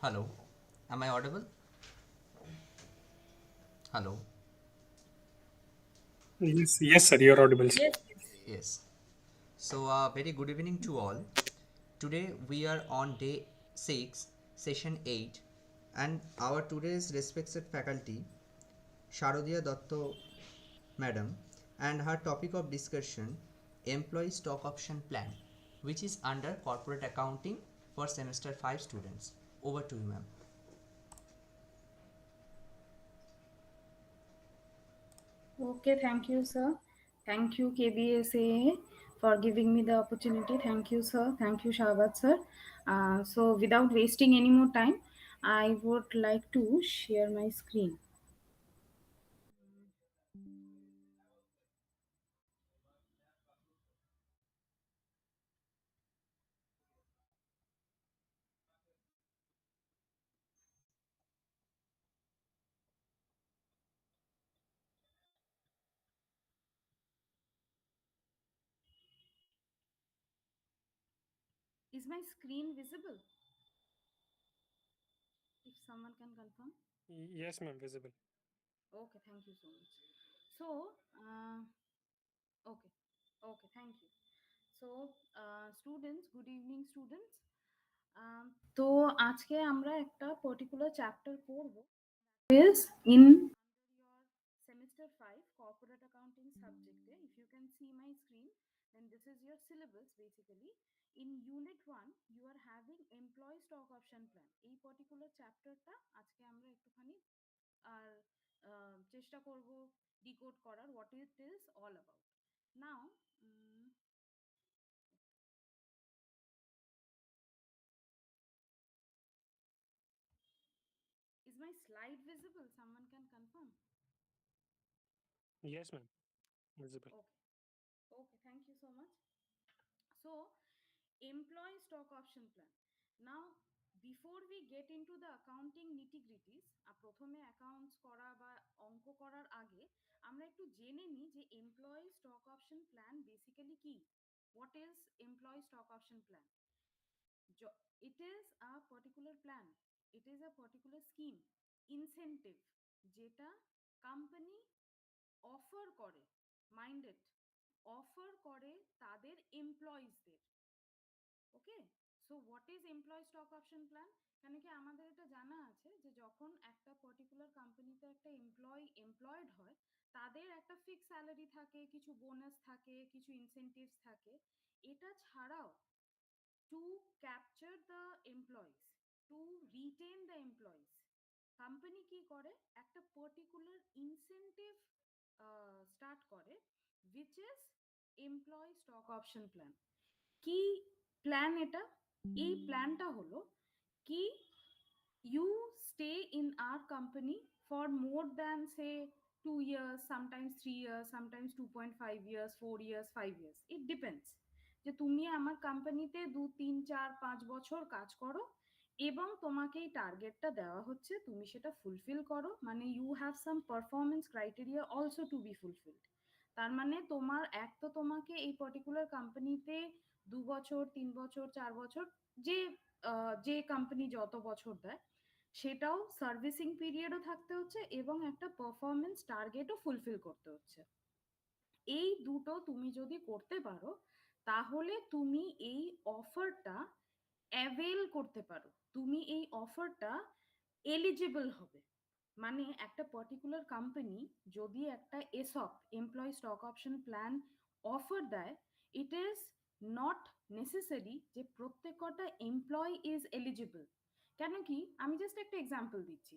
Hello, am I audible? Hello, Yes, sir, you're audible, sir. Yes, yes. yes. So, very good evening to all. Today we are on day 6, session 8, and our today's respected faculty, Sarodiya Dutta Madam, and her topic of discussion, Employee Stock Option Plan, which is under Corporate Accounting for Semester 5 students. Over to you, ma'am. Okay, thank you, sir. Thank you, KBSA, for giving me the opportunity. Thank you, sir. Thank you, Shahbaz, sir. So, without wasting any more time, I would like to share my screen. Is my screen visible? If someone can confirm. Yes, ma'am, visible. Okay, thank you so much. So, okay, okay, thank you. So, students, good evening, students. তো আজকে আমরা একটা particular chapter পড়ব is in your semester 5 corporate accounting subject. If you can see my screen, then this is your syllabus basically. In unit 1 you are having employee stock option plan. এই particular চ্যাপ্টারটা আজকে আমরা একটুখানি আর চেষ্টা করব decode করার what it is all about. Now, is my slide visible? Someone can confirm. Yes, ma'am, visible. Okay. Okay, thank you so much. So, employee stock option plan. Now, before we get into the accounting nitty-gritties, প্রথমে accounts করা বা অঙ্ক করার আগে আমরা একটু জেনে নিই যে employee stock option plan basically কি। What is employee stock option plan? It is a particular plan, it is a particular scheme, incentive যেটা কোম্পানি অফার করে, মাইন্ডেড অফার করে তাদের এমপ্লয়িজদের। Okay, so what is employee stock option plan? কেন কি আমাদের এটা জানা আছে যে যখন একটা পার্টিকুলার কোম্পানিতে একটা এমপ্লয়েড হয়, তাদের একটা ফিক্স স্যালারি থাকে, কিছু বোনাস থাকে, কিছু ইনসেনটিভস থাকে। এটা ছাড়াও to capture the employees, to retain the employees, company কি করে একটা পার্টিকুলার ইনসেনটিভ স্টার্ট করে, which is employee stock option plan. কি প্ল্যান এটা? এই প্ল্যানটা হলো কি, you stay in our company for more than say 2 years, sometimes 3 years, sometimes 2.5 years, 4 years, 5 years, it depends যে তুমি আমার কোম্পানিতে 2 3 4 5 বছর কাজ করো এবং তোমাকে এই টার্গেটটা দেওয়া হচ্ছে, তুমি সেটা ফুলফিল করো, মানে you have some performance criteria also to be fulfilled. তার মানে তোমার এক তো তোমাকে এই পার্টিকুলার কোম্পানিতে 2 বছর 3 বছর 4 বছর, যে যে কোম্পানি যত বছর দেয় সেটাও সার্ভিসিং পিরিয়ডও থাকতে হচ্ছে এবং একটা পারফরমেন্স টার্গেটও ফুলফিল করতে হচ্ছে। এই দুটো তুমি যদি করতে পারো তাহলে তুমি এই অফারটা অ্যাভেল করতে পারো, তুমি এই অফারটা এলিজিবল হবে। মানে একটা পার্টিকুলার কোম্পানি যদি একটা ESOP, employee stock option plan offer দেয়, ইট ইজ নট নেসেসারি যে প্রত্যেকটা এমপ্লয়ি ইজ এলিজিবল। কেন কি, আমি জাস্ট একটা এক্সাম্পল দিচ্ছি।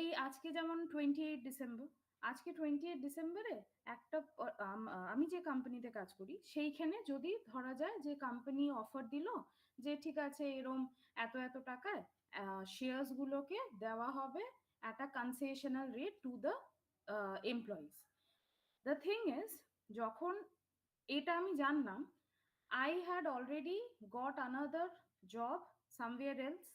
এই আজকে যেমন 28 ডিসেম্বর, আজকে 28 ডিসেম্বরে একটা আমি যে কোম্পানিতে কাজ করি সেইখানে যদি ধরা যায় যে কোম্পানি অফার দিল যে ঠিক আছে এরম এত এত টাকায় শেয়ার্স গুলোকে দেওয়া হবে at a concessional rate to the employees. The thing is, যখন এটা আমি জানলাম, I had already got another job somewhere else.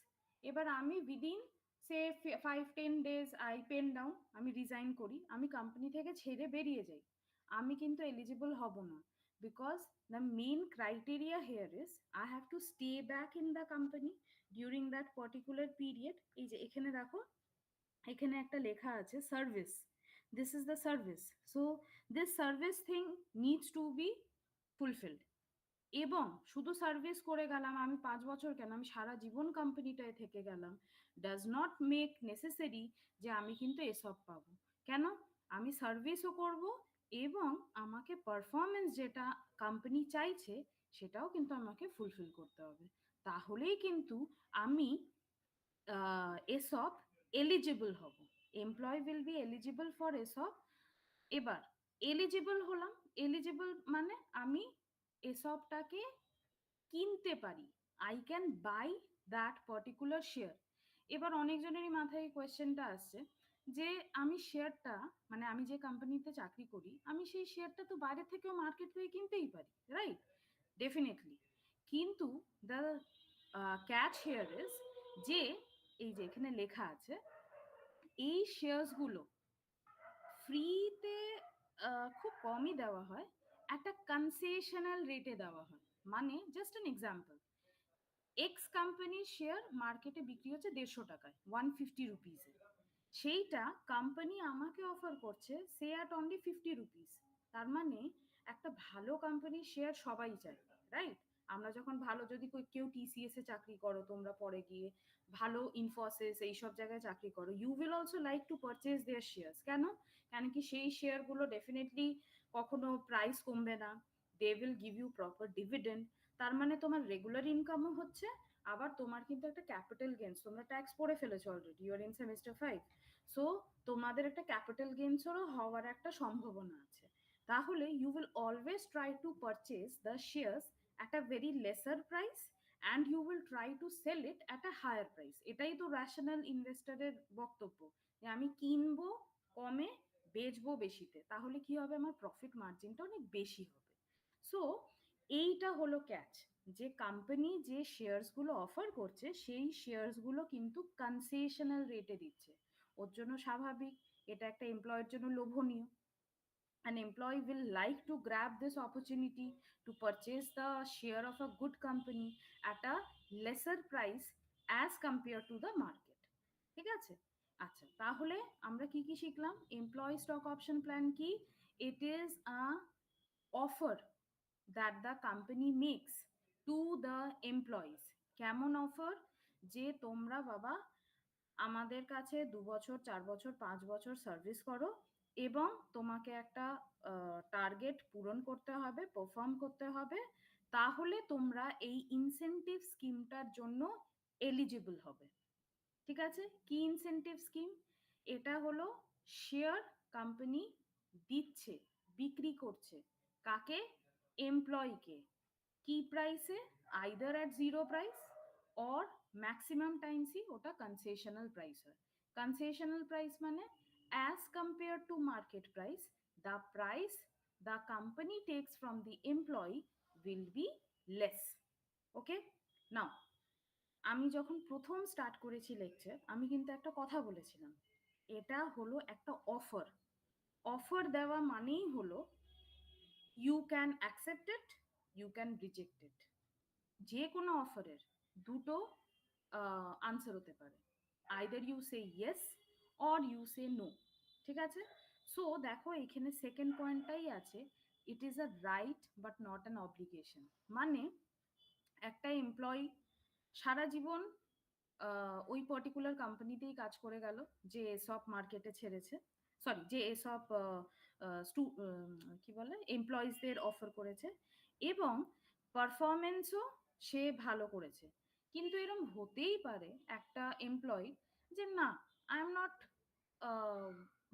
এবার আমি within say 5-10 days I pen down, আমি রিজাইন করি, আমি কোম্পানি থেকে ছেড়ে বেরিয়ে যাই, আমি কিন্তু এলিজিবল হব না। Because the main criteria here is I have to stay back in the company, during that particular period, এই যে এখানে দেখো, এখানে একটা লেখা আছে service, this is the service, so this service thing needs to be fulfilled. এবং শুধু সার্ভিস করে গেলাম আমি 5 বছর কেন, আমি সারা জীবন কোম্পানিটায় থেকে গেলাম, ডাজ নট মেক নেসেসারি যে আমি কিন্তু এসব পাবো। কেন? আমি সার্ভিসও করব এবং আমাকে পারফরমেন্স যেটা কোম্পানি চাইছে সেটাও কিন্তু আমাকে ফুলফিল করতে হবে, তাহলেই কিন্তু আমি এসব এলিজিবল হব, employee will be eligible for এসব। এবার এলিজিবল হলাম, এলিজিবল মানে আমি এসবটাকে কিনতে পারি, I can buy that particular share. এবার অনেকজনেরই মাথায় কোয়েশ্চেনটা আসছে যে আমি শেয়ারটা, মানে আমি যে কোম্পানিতে চাকরি করি আমি সেই শেয়ারটা তো বাইরে থেকেও মার্কেট থেকে কিনতেই পারি, রাইট? ডেফিনেটলি। কিন্তু দ্য ক্যাচ হিয়ার ইজ যে এই যে এখানে লেখা আছে এই শেয়ারসগুলো ফ্রিতে খুব কমই দেওয়া হয়, একটা কনসেশনাল রেটে দেওয়া হয়। মানে জাস্ট অ্যান এক্সাম্পল, এক্স কোম্পানির শেয়ার মার্কেটে বিক্রি হচ্ছে 150 টাকায়, 150 রুপিজে, সেইটা কোম্পানি আমাকে অফার করছে সে অ্যাট অনলি 50 রুপিস। তার মানে একটা ভালো কোম্পানির শেয়ার সবাই চায়, রাইট? আমরা যখন ভালো, যদি কেউ টিসিএস এ চাকরি করো তোমরা পরে গিয়ে, ভালো ইনফোসিস এইসব জায়গায় চাকরি করো, you will also like to purchase their shares. কেন? কেন কি সেই শেয়ারগুলো ডেফিনেটলি কখনো প্রাইস কমবে না, they will give you proper dividend, তার মানে তোমার রেগুলার ইনকামও হচ্ছে, আবার তোমার কিন্তু একটা ক্যাপিটাল গেইনস, তোমরা ট্যাক্স পড়ে ফেলেছো already, you are in semester 5, so তোমাদের একটা ক্যাপিটাল গেইনসেরও হওয়ার একটা সম্ভাবনা আছে। তাহলে you will always try to purchase the shares at a very lesser price and you will try to sell it at a higher price. এটাই তো র্যাশনাল ইনভেস্টরের বক্তব্য, যে আমি কিনবো কমে, বেচবো বেশিতে, তাহলে কি হবে, আমার প্রফিট মার্জিনটা অনেক বেশি হবে। সো এইটা হলো ক্যাচ, যে কোম্পানি যে শেয়ারসগুলো অফার করছে সেই শেয়ারসগুলো কিন্তু কনসেশনাল রেটে দিচ্ছে, ওর জন্য স্বাভাবিক এটা একটা এমপ্লয়ের জন্য লোভনীয়। An employee will like to grab this opportunity to purchase the share of a good company at a lesser price as compared to the market. ঠিক আছে? আচ্ছা, তাহলে আমরা কি কি শিখলাম? এমপ্লয়ি স্টক অপশন প্ল্যান কি? ইট is a offer that the company makes to the employees। কেমন অফার? যে তোমরা বাবা আমাদের কাছে 2 বছর 4 বছর 5 বছর সার্ভিস করো এবং তোমাকে একটা টার্গেট পূরণ করতে হবে, পারফর্ম করতে হবে, তাহলে তোমরা এই ইনসেনটিভ স্কিমটার জন্য এলিজিবল হবে। ঠিক আছে? কি ইনসেনটিভ স্কিম? এটা হলো শেয়ার কোম্পানি দিচ্ছে, বিক্রি করছে, কাকে? এমপ্লয়িকে। কি প্রাইসে? Either at zero price or maximum টাইমসই ওটা কনসেশনাল প্রাইস হয়। কনসেশনাল প্রাইস মানে as compare to market price, the price the company takes from the employee will be less. Okay? Now, আমি যখন প্রথম স্টার্ট করেছি লেকচার আমি কিন্তু একটা কথা বলেছিলাম, এটা হলো একটা অফার। অফার দেওয়া মানেই হলো you can accept it, you can reject it. যে কোনো অফারের দুটো আনসার হতে পারে, either you say yes or you say no. ঠিক আছে? সো দেখো এখানে সেকেন্ড পয়েন্টটাই আছে, it is a right but not an obligation. মানে একটা এমপ্লয়ি সারা জীবন ওই পার্টিকুলার কোম্পানিতেই কাজ করে গেল, যে এসব মার্কেটে ছেড়েছে, সরি যে এসব কি বলে এমপ্লয়িজদের অফার করেছে, এবং পারফরমেন্সও সে ভালো করেছে। কিন্তু এরকম হতেই পারে একটা এমপ্লয়ি যে না, I am not,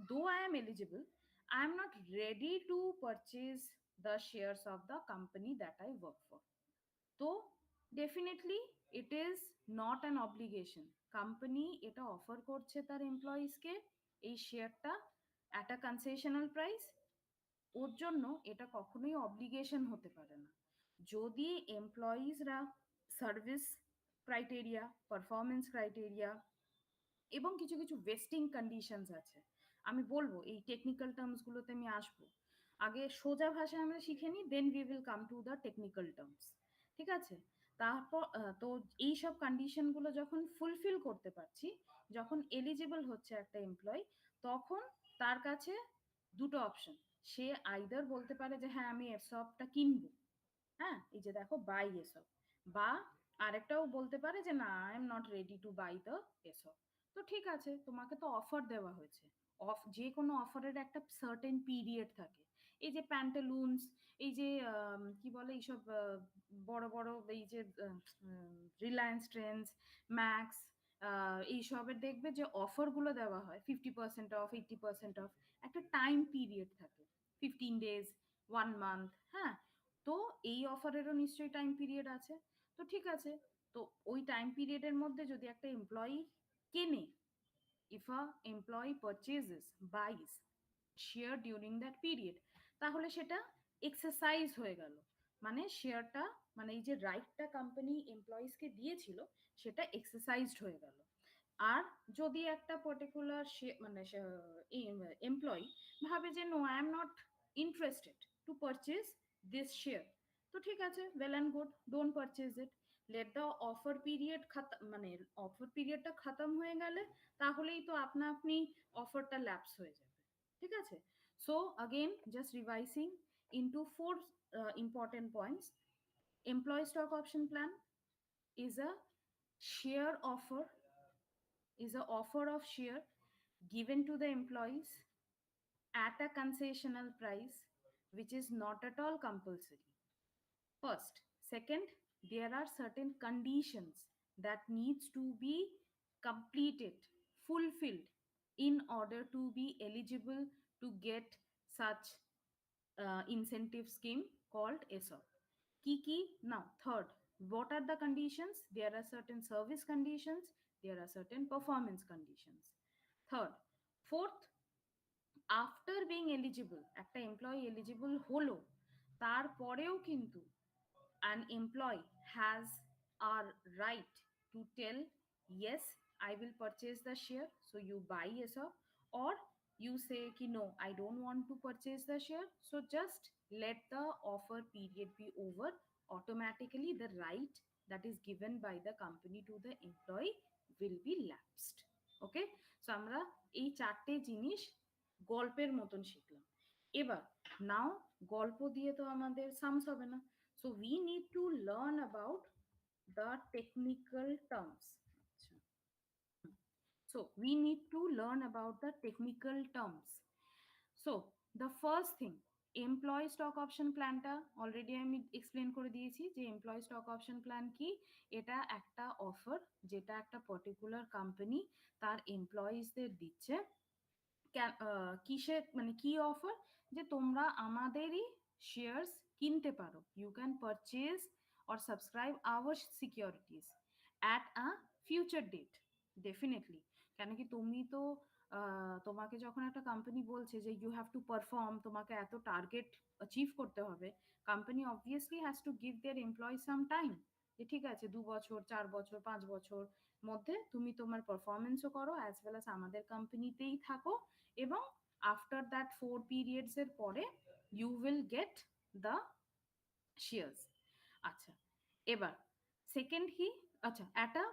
though I am eligible, I am not ready to purchase the shares of the company that I work for. তো definitely it is not an obligation. Company এটা অফার করছে তার এমপ্লয়িজকে এই শেয়ারটা at a concessional price, ওর জন্য এটা কখনোই অব্লিগেশন হতে পারে না। যদি এমপ্লয়িজরা সার্ভিস ক্রাইটেরিয়া, পারফরমেন্স ক্রাইটেরিয়া এবং কিছু কিছু ওয়েস্টিং কন্ডিশনস আছে, আমি বলবো এই টেকনিক্যাল টার্মসগুলোতে আমি আসবো, আগে সোজা ভাষায় আমরা শিখে নিই, then we will come to the technical terms. ঠিক আছে? তারপর তো এই সব কন্ডিশনগুলো যখন ফুলফিল করতে পারছি, যখন এলিজিবল হচ্ছে একটা এমপ্লয়ি, তখন তার কাছে দুটো অপশন। সে আইদার বলতে পারে যে হ্যাঁ আমি এসবটা কিনবো, হ্যাঁ এই যে দেখো বাই এসব, বা আরেকটাও বলতে পারে যে না I am not ready to buy the এসব। তো ঠিক আছে, তোমাকে তো অফার দেওয়া হয়েছে, যে কোনো অফারের একটা সার্টেন পিরিয়ড থাকে। এই যে প্যান্টালুনস, এই যে কি বলে এইসব বড় বড় এই যে রিলায়েন্স ট্রেন্ডস, ম্যাক্স, এইসবের দেখবে যে অফারগুলো দেওয়া হয় 50% অফ, 80% অফ, একটা টাইম পিরিয়ড থাকে, 15 days, 1 month, হ্যাঁ। তো এই অফারেরও নিশ্চয়ই টাইম পিরিয়ড আছে। তো ঠিক আছে, তো ওই টাইম পিরিয়ডের মধ্যে যদি একটা এমপ্লয়ি কেনে, if a employee purchases, buys share during that period, তাহলে সেটা এক্সারসাইজ হয়ে গেল, মানে শেয়ারটা, মানে এই যে রাইটটা কোম্পানি এমপ্লয়িজকে দিয়েছিল সেটা এক্সারসাইজড হয়ে গেল। আর যদি একটা পার্টিকুলার মানে এমপ্লয়ি ভাবে যে no I am not interested to purchase this share, তো ঠিক আছে, well and good, don't purchase it, let the offer period মানে অফার পিরিয়ডটা খতম হয়ে গেলে তাহলেই তো আপনা আপনি অফারটা ল্যাপস হয়ে যাবে। ঠিক আছে, so again just revising into four important points. Employee stock option plan is a share offer, is a offer of share given to the employees at a concessional price which is not at all compulsory. First. Second, there are certain conditions that needs to be completed, fulfilled in order to be eligible to get such incentive scheme called ESOP. Kiki. Now, third, what are the conditions? There are certain service conditions, there are certain performance conditions. Third. Fourth, after being eligible, একটা employee eligible হলো, তারপরেও কিন্তু an employee has a right to tell yes I will purchase the share, so you buy ESOP, or you say ki no I don't want to purchase the share, so just let the offer period be over, automatically the right that is given by the company to the employee will be lapsed. Okay, so আমরা এই চারটে জিনিস গল্পের মতন শিখলাম। এবার নাও গল্প দিয়ে তো আমাদের সামস হবে না, so we need to learn about the technical terms. So we need to learn about the technical terms. So the first thing, employee stock option প্ল্যানটা অলরেডি আমি এক্সপ্লেন করে দিয়েছি যে এমপ্লয়ি স্টক অপশন প্ল্যান কি। এটা একটা offer যেটা একটা পার্টিকুলার কোম্পানি তার এমপ্লয়িজদের দিচ্ছে। কিসে, মানে কি অফার, যে তোমরা আমাদেরই শেয়ারস কিনতে পারো, you can purchase or subscribe our securities at a future date. Definitely, কেন কি তুমি তো তোমাকে যখন একটা কোম্পানি বলছে যে ইউ হ্যাভ টু পারফর্ম, তোমাকে এত টার্গেট অ্যাচিভ করতে হবে, company obviously has to give there employee some time, যে ঠিক আছে 2 বছর 4 বছর 5 বছর মধ্যে তুমি তোমার পারফরমেন্সও করো অ্যাজ ওয়েল অ্যাজ আমাদের কোম্পানিতেই থাকো, এবং আফটার দ্যাট 4 periods এর পরে you will get the shares. আচ্ছা, এবার সেকেন্ড কি, আচ্ছা একটা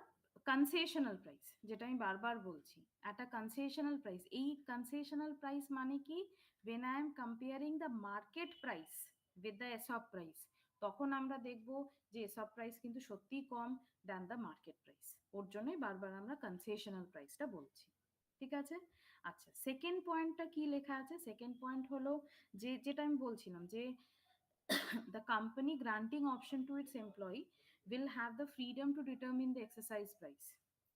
কনসেশনাল প্রাইস, যেটা আমি বারবার বলছি, একটা কনসেশনাল প্রাইস, এই কনসেশনাল প্রাইস মানে কি, when I am comparing the market price with the ESOP price, তখন আমরা দেখব যে ESOP প্রাইস কিন্তু সত্যিই কম দ্যান দ্য মার্কেট প্রাইস, ওর জন্যই বারবার আমরা কনসেশনাল প্রাইসটা বলছি। ঠিক আছে, আচ্ছা সেকেন্ড পয়েন্টটা কি লেখা আছে, সেকেন্ড পয়েন্ট হলো যে যেটা আমি বলছিলাম যে the company granting option to its employee will have the freedom to determine the exercise price.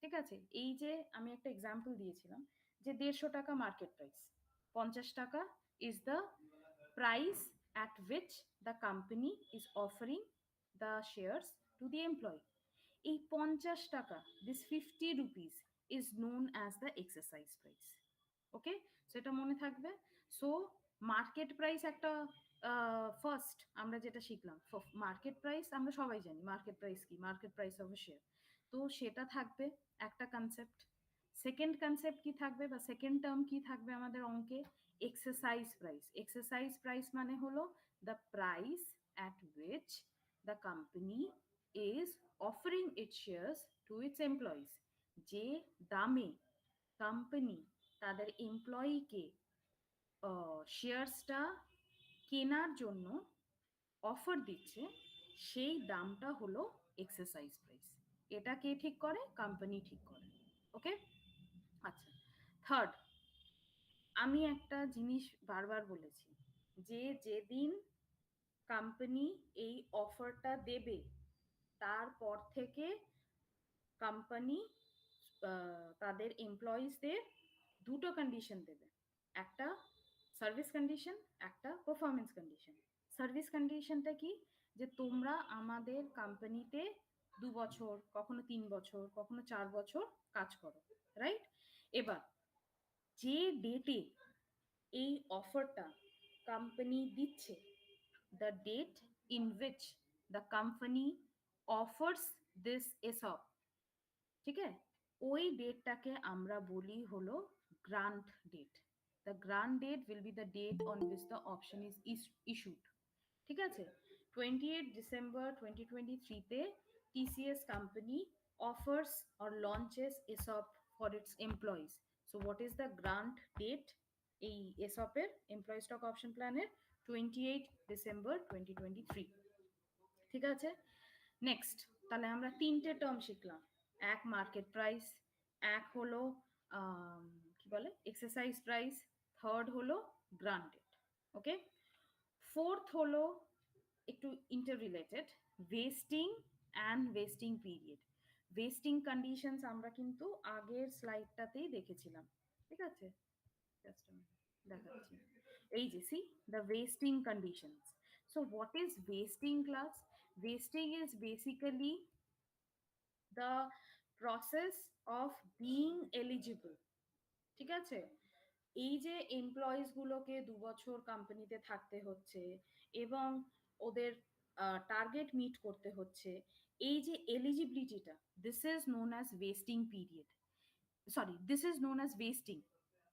ঠিক আছে, এই যে আমি একটা এক্সাম্পল দিয়েছিলাম যে 150 টাকা মার্কেট প্রাইস, 50 টাকা is the price at which the company is offering the shares to the employee. এই 50 টাকা, this 50 rupees is known as the exercise price. ওকে, সেটা মনে থাকবে। সো মার্কেট প্রাইস একটা, ফার্স্ট আমরা যেটা শিখলাম মার্কেট প্রাইস, আমরা সবাই জানি মার্কেট প্রাইস কি, মার্কেট প্রাইস অফ শেয়ার, তো সেটা থাকবে একটা কনসেপ্ট। সেকেন্ড কনসেপ্ট কি থাকবে বা সেকেন্ড টার্ম কি থাকবে আমাদের অঙ্কে, এক্সারসাইজ প্রাইস। এক্সারসাইজ প্রাইস মানে হলো the price at which the company is offering its shares to its employees. যে দামে কোম্পানি তাদের এমপ্লয়িকে শেয়ার্সটা কেনার জন্য অফার দিচ্ছে, সেই দামটা হলো এক্সারসাইজ প্রাইস। এটা কে ঠিক করে? কোম্পানি ঠিক করে। ওকে, আচ্ছা। থার্ড, আমি একটা জিনিস বারবার বলেছি যে যেদিন কোম্পানি এই অফারটা দেবে তারপর থেকে কোম্পানি তাদের এমপ্লয়িজদের দুটো কন্ডিশন দেবে, একটা সার্ভিস কন্ডিশন, একটা পারফরমেন্স কন্ডিশন। সার্ভিস কন্ডিশনটা কি? যে তোমরা আমাদের কোম্পানিতে 2 বছর, কখনো 3 বছর, কখনো 4 বছর কাজ করো, রাইট? এবার যে ডেটে এই অফারটা কোম্পানি দিচ্ছে, the date in which the company offers this ESOP, ঠিক আছে, ওই ডেটটাকে আমরা বলি হলো grant date. The grant date will be the date on which the option is issued, ঠিক আছে? 28 December 2023-তে TCS company offers or launches ESOP for its employees. So what is the grant date এই ESOP এর, employee stock option প্ল্যানের? 28 December 2023, ঠিক আছে? Next, তাহলে আমরা তিনটে টার্ম শিখলাম। এক মার্কেট প্রাইস, এক হলো কি বলে এক্সারসাইজ প্রাইস, থার্ড হলো গ্রান্টেড। ওকে, ফোর্থ হলো একটু inter related, wasting and wasting period. Wasting conditions আমরা কিন্তু আগের স্লাইডটাতেই দেখেছিলাম, ঠিক আছে? জাস্ট দেখাচ্ছি, এই যে C the wasting conditions. So what is wasting class? Wasting is basically the process of being eligible, ঠিক আছে? এই যে এমপ্লয়িজ গুলোকে 2 বছর কোম্পানিতে থাকতে হচ্ছে এবং ওদের টার্গেট মিট করতে হচ্ছে, এই যে এলিজিবিলিটিটা, this is known as vesting period, sorry this is known as vesting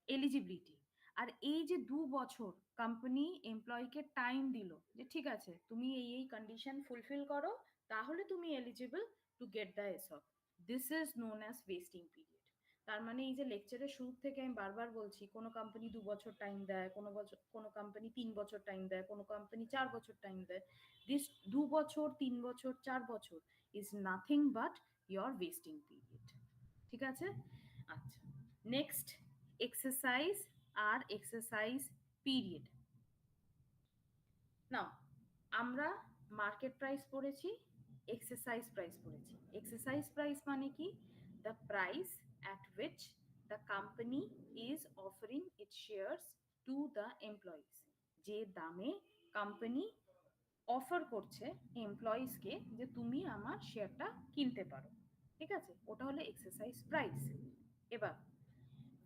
eligibility. আর এই যে 2 বছর কোম্পানি এমপ্লয়িকে টাইম দিল যে ঠিক আছে তুমি এই কন্ডিশন ফুলফিল করো, তাহলে তুমি eligible to get the ESOP, this is known as vesting period. তার মানে এই যে লেকচারের শুরু থেকে আমি বারবার বলছি, কোনো কোম্পানি 2 বছর টাইম দেয়, কোনো কোম্পানি 3 বছর টাইম দেয়, কোনো কোম্পানি 4 বছর টাইম দেয়, দিস 2 বছর, 3 বছর, 4 বছর is nothing but your wasting period, ঠিক আছে? আচ্ছা, নেক্সট এক্সারসাইজ আর এক্সারসাইজ পিরিয়ড। নাও আমরা মার্কেট প্রাইস পড়েছি, এক্সারসাইজ প্রাইস পড়েছি। এক্সারসাইজ প্রাইস মানে কি? The price at which the company is offering it's shares to the employees, যে দামে কোম্পানি অফার করছে এমপ্লয়িজকে যে তুমি আমার শেয়ারটা কিনতে পারো, ঠিক আছে? ওটা হলো এক্সারসাইজ প্রাইস। এবার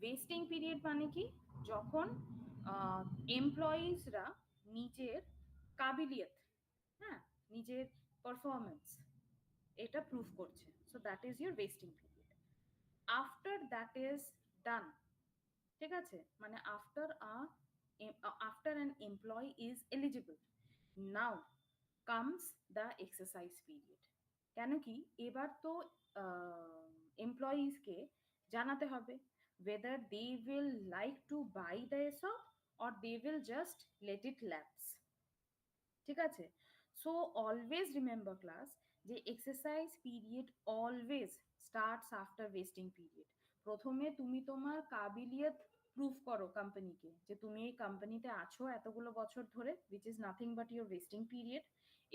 ওয়েস্টিং পিরিয়ড মানে কি? যখন এমপ্লয়িজরা নিজের কাবিলিয়ত, হ্যাঁ, নিজের পারফরমেন্স এটা প্রুভ করছে, so that is your wasting period. After that is done, ঠিক আছে, মানে after an employee is eligible, now comes the exercise period. কেন কি? এবার তো এমপ্লয়িজকে জানাতে হবে whether they will like to buy the ESOP or they will just let it lapse, ঠিক আছে? সো অলওয়েজ রিমেম্বার ক্লাস যে exercise period always starts after wasting period. প্রথমে তুমি তোমার কাবিলিয়ত প্রুভ করো কোম্পানিকে যে তুমি এই কোম্পানিতে আছো এতগুলো বছর ধরে, which is nothing but your wasting period,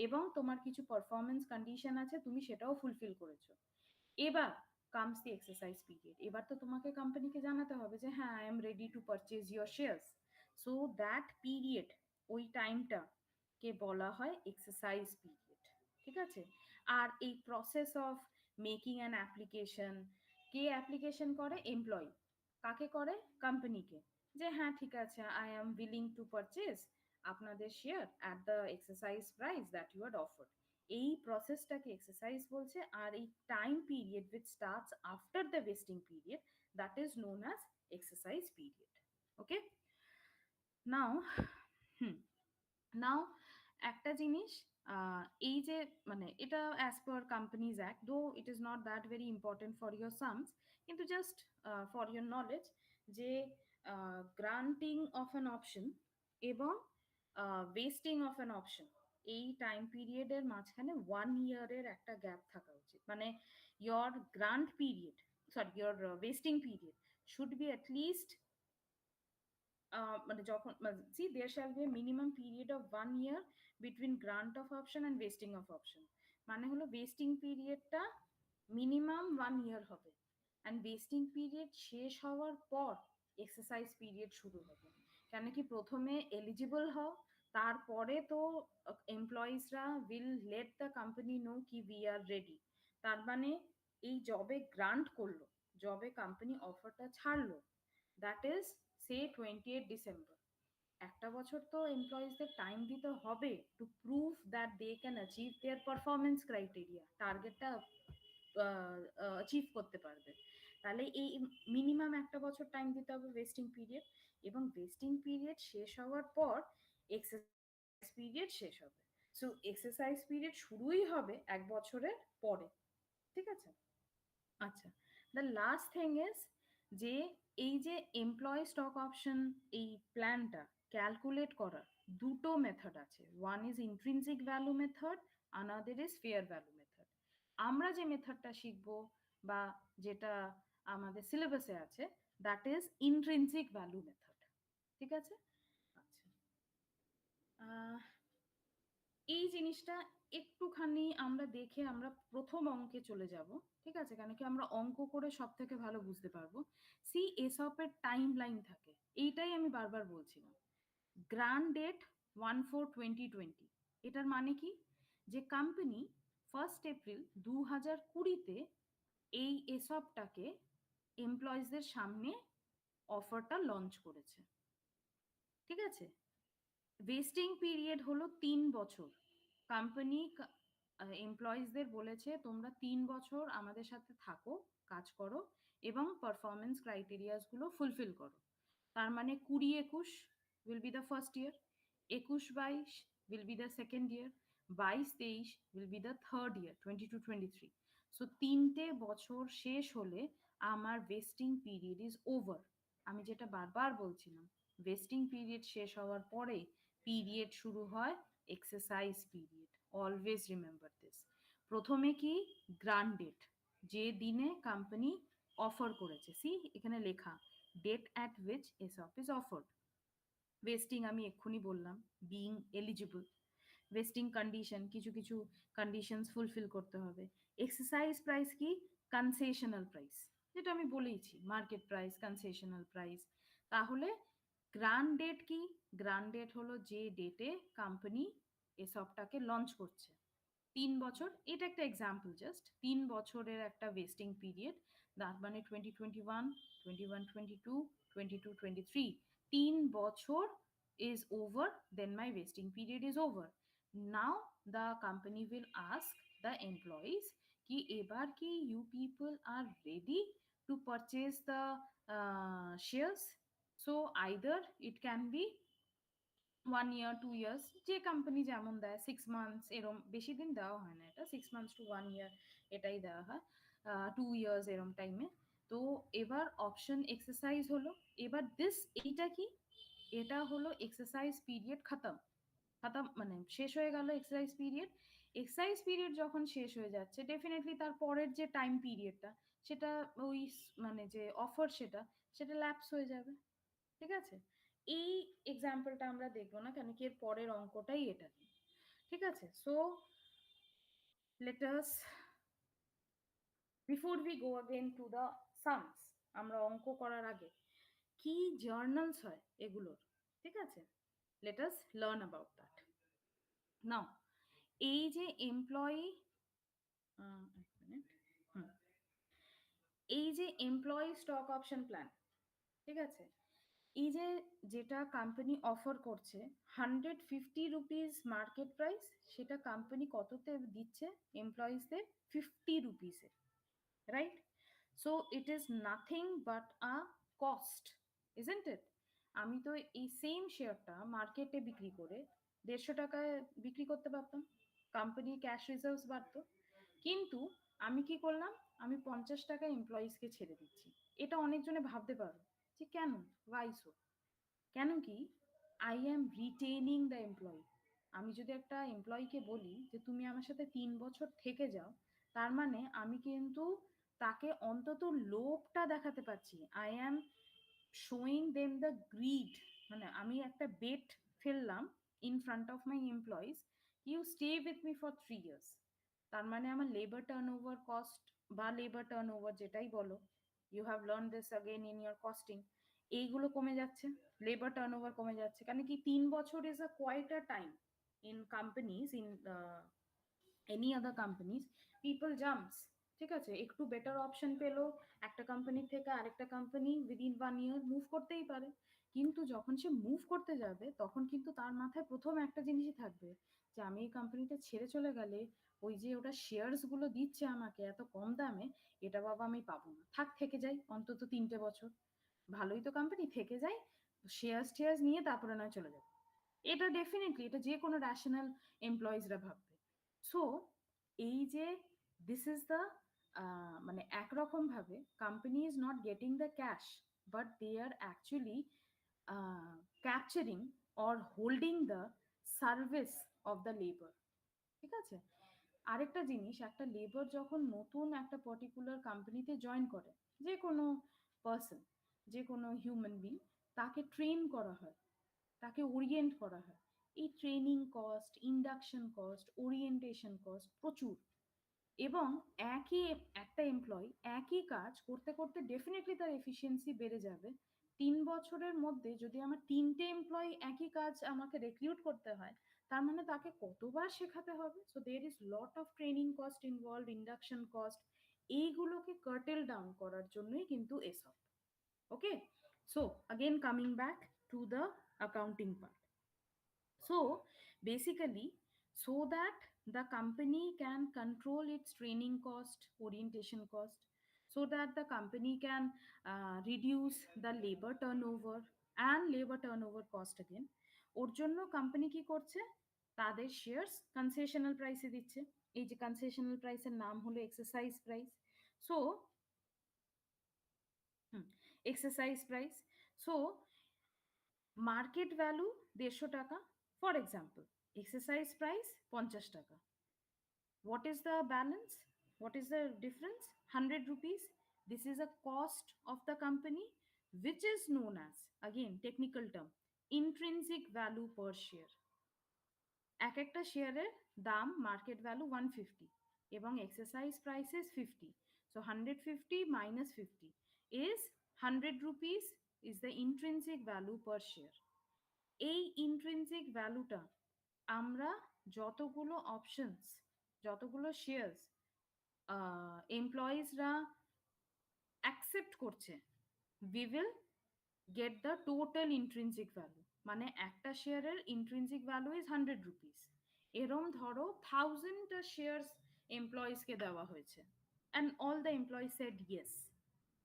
এবং তোমার কিছু পারফরমেন্স কন্ডিশন আছে, তুমি সেটাও ফুলফিল করেছো। এবার কামস দি এক্সারসাইজ পিরিয়ড, এবার তো তোমাকে কোম্পানিকে জানাতে হবে যে হ্যাঁ I am ready to purchase your shares. So that period, ওই টাইমটা কে বলা হয় এক্সারসাইজ পিরিয়ড, ঠিক আছে? আর এই process of making an application, কে অ্যাপ্লিকেশন করে? এমপ্লয়ি। কাকে করে? কোম্পানিকে, যে হ্যাঁ ঠিক আছে I am willing to purchase আপনাদের share at the exercise price that you had offered. এই প্রসেসটাকে এক্সারসাইজ বলছে। আর এই time period which starts after the vesting period, that is known as exercise period. Okay, now now একটা জিনিস এই যে মানে এটা as per companies act, though it is not that very important for your sums, কিন্তু just for your knowledge যে granting of an option এবং vesting of an option, এই টাইম পিরিয়ডের মাঝখানে 1 ইয়ারের একটা গ্যাপ থাকা উচিত। মানে your grant period, sorry, your wasting period should be at least মানে যখন see there shall be a minimum period of 1 year between grant of option and wasting of option। মানে হলো ওয়েস্টিং পিরিয়ডটা মিনিমাম 1 ইয়ার হবে, and wasting period শেষ হওয়ার পর exercise period শুরু হবে। কেন কি প্রথমে এলিজিবল হও, তারপরে তো এমপ্লয়িজরা will let the company know কি উই আর রেডি। তার মানে এই জবে গ্রান্ট করলো, জবে কোম্পানি অফারটা ছাড়লো, দ্যাট ইজ সে 28 ডিসেম্বর। একটা বছর তো এমপ্লয়িজদের টাইম দিতে হবে to prove that they can achieve their performance criteria, টার্গেটটা অ্যাচিভ করতে পারবে। তাহলে এই মিনিমাম একটা বছর টাইম দিতে হবে ওয়েস্টিং পিরিয়ড, এবং ওয়েস্টিং পিরিয়ড শেষ হওয়ার পর এক্সারসাইজ পিরিয়ড শেষ হবে। সো এক্সারসাইজ পিরিয়ড শুরুই হবে 1 বছরের পরে। ঠিক আছে? আচ্ছা, দ্য লাস্ট থিং ইজ যে এই যে এমপ্লয়ি স্টক অপশন এই প্ল্যানটা ক্যালকুলেট করার দুটো মেথড আছে। One is intrinsic value method, another is fair value method. আমরা যে মেথডটা শিখবো বা যেটা আমাদের সিলেবাসে আছে, that is intrinsic value method. ঠিক আছে? আচ্ছা, এই জিনিসটা একটুখানি আমরা দেখে আমরা প্রথম অঙ্কে চলে যাব। ঠিক আছে? কেন কি আমরা অঙ্ক করে সব থেকে ভালো বুঝতে পারবো। সি এসপের টাইম লাইন থাকে, এইটাই আমি বারবার বলছিলাম। গ্রান্ট ডেট 1/4/2020, এটার মানে কি যে কোম্পানি 1 এপ্রিল 2020-তে এই এসপটাকে এমপ্লয়িজদের সামনে অফারটা লঞ্চ করেছে। ঠিক আছে? ওয়েস্টিং পিরিয়ড হলো 3 বছর। কোম্পানি এমপ্লয়িজদের বলেছে তোমরা 3 বছর আমাদের সাথে থাকো, কাজ করো এবং পারফরমেন্স ক্রাইটেরিয়াসগুলো ফুলফিল করো। তার মানে 20-21 will be the first year, 21-22 will be the second year, 22-23 will be the third year, 22-23। So 3টে বছর শেষ হলে আমার ওয়েস্টিং পিরিয়ড ইজ ওভার। আমি যেটা বারবার বলছিলাম, ওয়েস্টিং পিরিয়ড শেষ হওয়ার পরে পিরিয়ড শুরু হয় exercise period. Always remember this. প্রথমে কি গ্রান্ট ডেট, যে দিনে কোম্পানি অফার করেছে, সি এখানে লেখা date at which ESOP is offered. Vesting আমি এক্ষুনি বললাম, বিইং এলিজিবল। ওয়েস্টিং কন্ডিশন, কিছু কিছু কন্ডিশনস ফুলফিল করতে হবে। এক্সারসাইজ প্রাইস কি, কনসেশনাল প্রাইস, যেটা আমি বলেইছি মার্কেট প্রাইস, কনসেশনাল প্রাইস। তাহলে গ্রান্ট ডেট কি, গ্রান্ট ডেট হলো যে ডেটে কোম্পানি এসবটাকে লঞ্চ করছে। 3 বছর, এটা একটা এক্সাম্পল জাস্ট, 3 বছরের একটা ওয়েস্টিং পিরিয়ড। তার মানে 2021, 21-22, 22-23, 3 বছর is over, then my wasting period is over. Now the company will ask the employees ki ebar ki you people are ready to purchase the shares। So either it can be 1 year, 2 years, যে company যেমন দেয়, 6 months, এরম বেশি দিন দেওয়া হয় না, এটা 6 মান্থস to 1 year এটাই দেওয়া হয়, 2 years এরম টাইমে। তো এবার অপশন এক্সারসাইজ হলো। এবার এইটা কি, এটা হলো এক্সারসাইজ পিরিয়ড খতম। খতম মানে শেষ হয়ে গেল এক্সারসাইজ পিরিয়ড। এক্সারসাইজ পিরিয়ড যখন শেষ হয়ে যাচ্ছে, ডেফিনেটলি তার পরের যে টাইম পিরিয়ডটা, সেটা ওই মানে যে অফার, সেটা সেটা ল্যাপস হয়ে যাবে। ঠিক আছে? এই এক্সাম্পলটা আমরা দেখবো না, কেন কি এর পরের অঙ্কটাই এটা। ঠিক আছে? So let us, before we go again to the sums, আমরা অঙ্ক করার আগে কি জার্নালস হয় এগুলোর, ঠিক আছে, let us learn about that. Now এই যে এমপ্লয়ি, এক মিনিট, এই যে এমপ্লয়ি স্টক অপশন প্ল্যান, ঠিক আছে, এই যে যেটা কোম্পানি অফার করছে 150 রুপিস মার্কেট প্রাইস, সেটা কোম্পানি কততে দিচ্ছে এমপ্লয়িজদের, 50 রুপিসে, right? So it is nothing but a cost, isn't it? আমি তো এই সেম শেয়ারটা মার্কেটে বিক্রি করে 150 টাকায় বিক্রি করতে পারতাম, কোম্পানি ক্যাশ রিজার্ভস বাড়তো। কিন্তু আমি কি করলাম, আমি 50 টাকা এমপ্লয়িজকে ছেড়ে দিচ্ছি। এটা অনেকজনে ভাবতে পারো যে কেন, ওয়াই সো, কেন কি, I am retaining the employee. আমি যদি একটা এমপ্লয়িকে বলি যে তুমি আমার সাথে 3 বছর থেকে যাও, তার মানে আমি কিন্তু তাকে অন্তত লোভটা দেখাতে পারছি। I am showing them the greed, মানে আমি একটা বেট ফেললাম in front of my employees, you stay with me for 3 years. তার মানে আমার লেবার টার্ন ওভার কস্ট বা লেবার টার্ন ওভার যেটাই বলো, you have learn this again in year costing, এইগুলো কমে যাচ্ছে, লেবার টার্ন ওভার কমে যাচ্ছে। কারণ কি 3 বছর is a quite a time in companies, in any other companies, people jumps. ঠিক আছে, একটু বেটার অপশন পেলো একটা কোম্পানি থেকে আরেকটা কোম্পানি উইদিন 1 ইয়ার মুভ করতেই পারে। কিন্তু যখন সে মুভ করতে যাবে তখন কিন্তু তার মাথায় প্রথম একটা জিনিসই থাকবে যে আমি এই কোম্পানিটা ছেড়ে চলে গেলে ওই যে ওটা শেয়ারস গুলো দিচ্ছে আমাকে এত কম দামে, এটা বাবা আমি পাবো না, থাক থেকে যাই অন্তত 3টে বছর, ভালোই তো কোম্পানি, থেকে যাই, শেয়ার্স টেয়ার্স নিয়ে তারপরে নয় চলে যাবে। এটা ডেফিনেটলি, এটা যে কোনো র্যাশনাল এমপ্লয়িজরা ভাববে। সো এই যে দিস ইজ দ্য, মানে একরকম ভাবে company is not getting the cash, but they are actually capturing or holding the service of the labour. ঠিক আছে, আরেকটা জিনিস, একটা লেবার যখন নতুন একটা পার্টিকুলার কোম্পানিতে জয়েন করে, যে কোনো পার্সন, যে কোনো হিউম্যান বিং, তাকে ট্রেন করা হয়, তাকে ওরিয়েন্ট করা হয়। এই training cost, induction cost, orientation cost প্রচুর। এবং একই একটা এমপ্লয়ি একই কাজ করতে করতে ডেফিনেটলি তার এফিসিয়েন্সি বেড়ে যাবে। 3 বছরের মধ্যে যদি আমার 3টে এমপ্লয়ি একই কাজ আমাকে রিক্রুট করতে হয়, তার মানে তাকে কতবার শেখাতে হবে। So there is lot of training cost involve, induction cost, এইগুলোকে কার্টেল ডাউন করার জন্যই কিন্তু এসব। ওকে, so again coming back to the accounting part. So basically, so that the company can control its training cost, orientation cost, so that the company can reduce the labor turnover and labor turnover cost again, ওর জন্য company কি করছে, তাদের shares concessional প্রাইসে দিচ্ছে। এই যে concessional প্রাইসের নাম হলো exercise price. So exercise price, so market value 150 টাকা, ফর এক্সাম্পল, এক্সারসাইজ প্রাইস 50 টাকা। What is the balance? What is the difference? 100 rupees. This is a cost of the company, which is known as, again technical term, intrinsic value per share. এক একটা শেয়ারের দাম market value 150 এবং exercise price is 50, so 150 minus 50 is 100 rupees is the intrinsic value per share. এই intrinsic ভ্যালুটা আমরা যতগুলো options, যতগুলো শেয়ার্স এমপ্লয়িজরা অ্যাকসেপ্ট করছে, we will get the total intrinsic value. মানে একটা শেয়ারের ইন্ট্রিনসিক ভ্যালু ইজ 100 রুপিস, এরম ধরো 1000টা শেয়ার্স এমপ্লয়িজকে দেওয়া হয়েছে, and all the employees said yes.